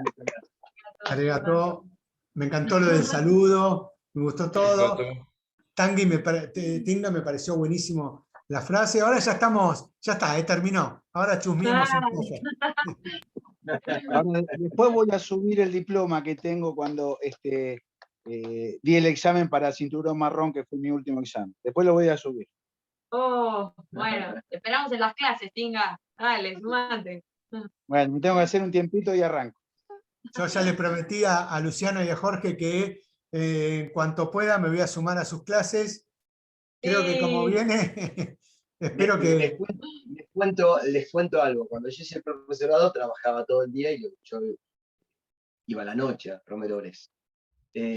[SPEAKER 1] arigato. Me encantó lo del saludo, me gustó todo. Tinga me pareció buenísimo la frase. Ahora ya está, terminó. Ahora chusmeamos un poco.
[SPEAKER 7] Ahora, después voy a subir el diploma que tengo cuando di el examen para cinturón marrón, que fue mi último examen. Después lo voy a subir.
[SPEAKER 3] Oh, bueno, te esperamos en las clases, Tinga. Dale, sumate.
[SPEAKER 7] Bueno, me tengo que hacer un tiempito y arranco.
[SPEAKER 1] Yo ya le prometí a Luciana y a Jorge que en cuanto pueda me voy a sumar a sus clases. Creo que como viene, espero que...
[SPEAKER 2] Les cuento algo. Cuando yo hice el profesorado, trabajaba todo el día y yo iba a la noche a Romero Brest.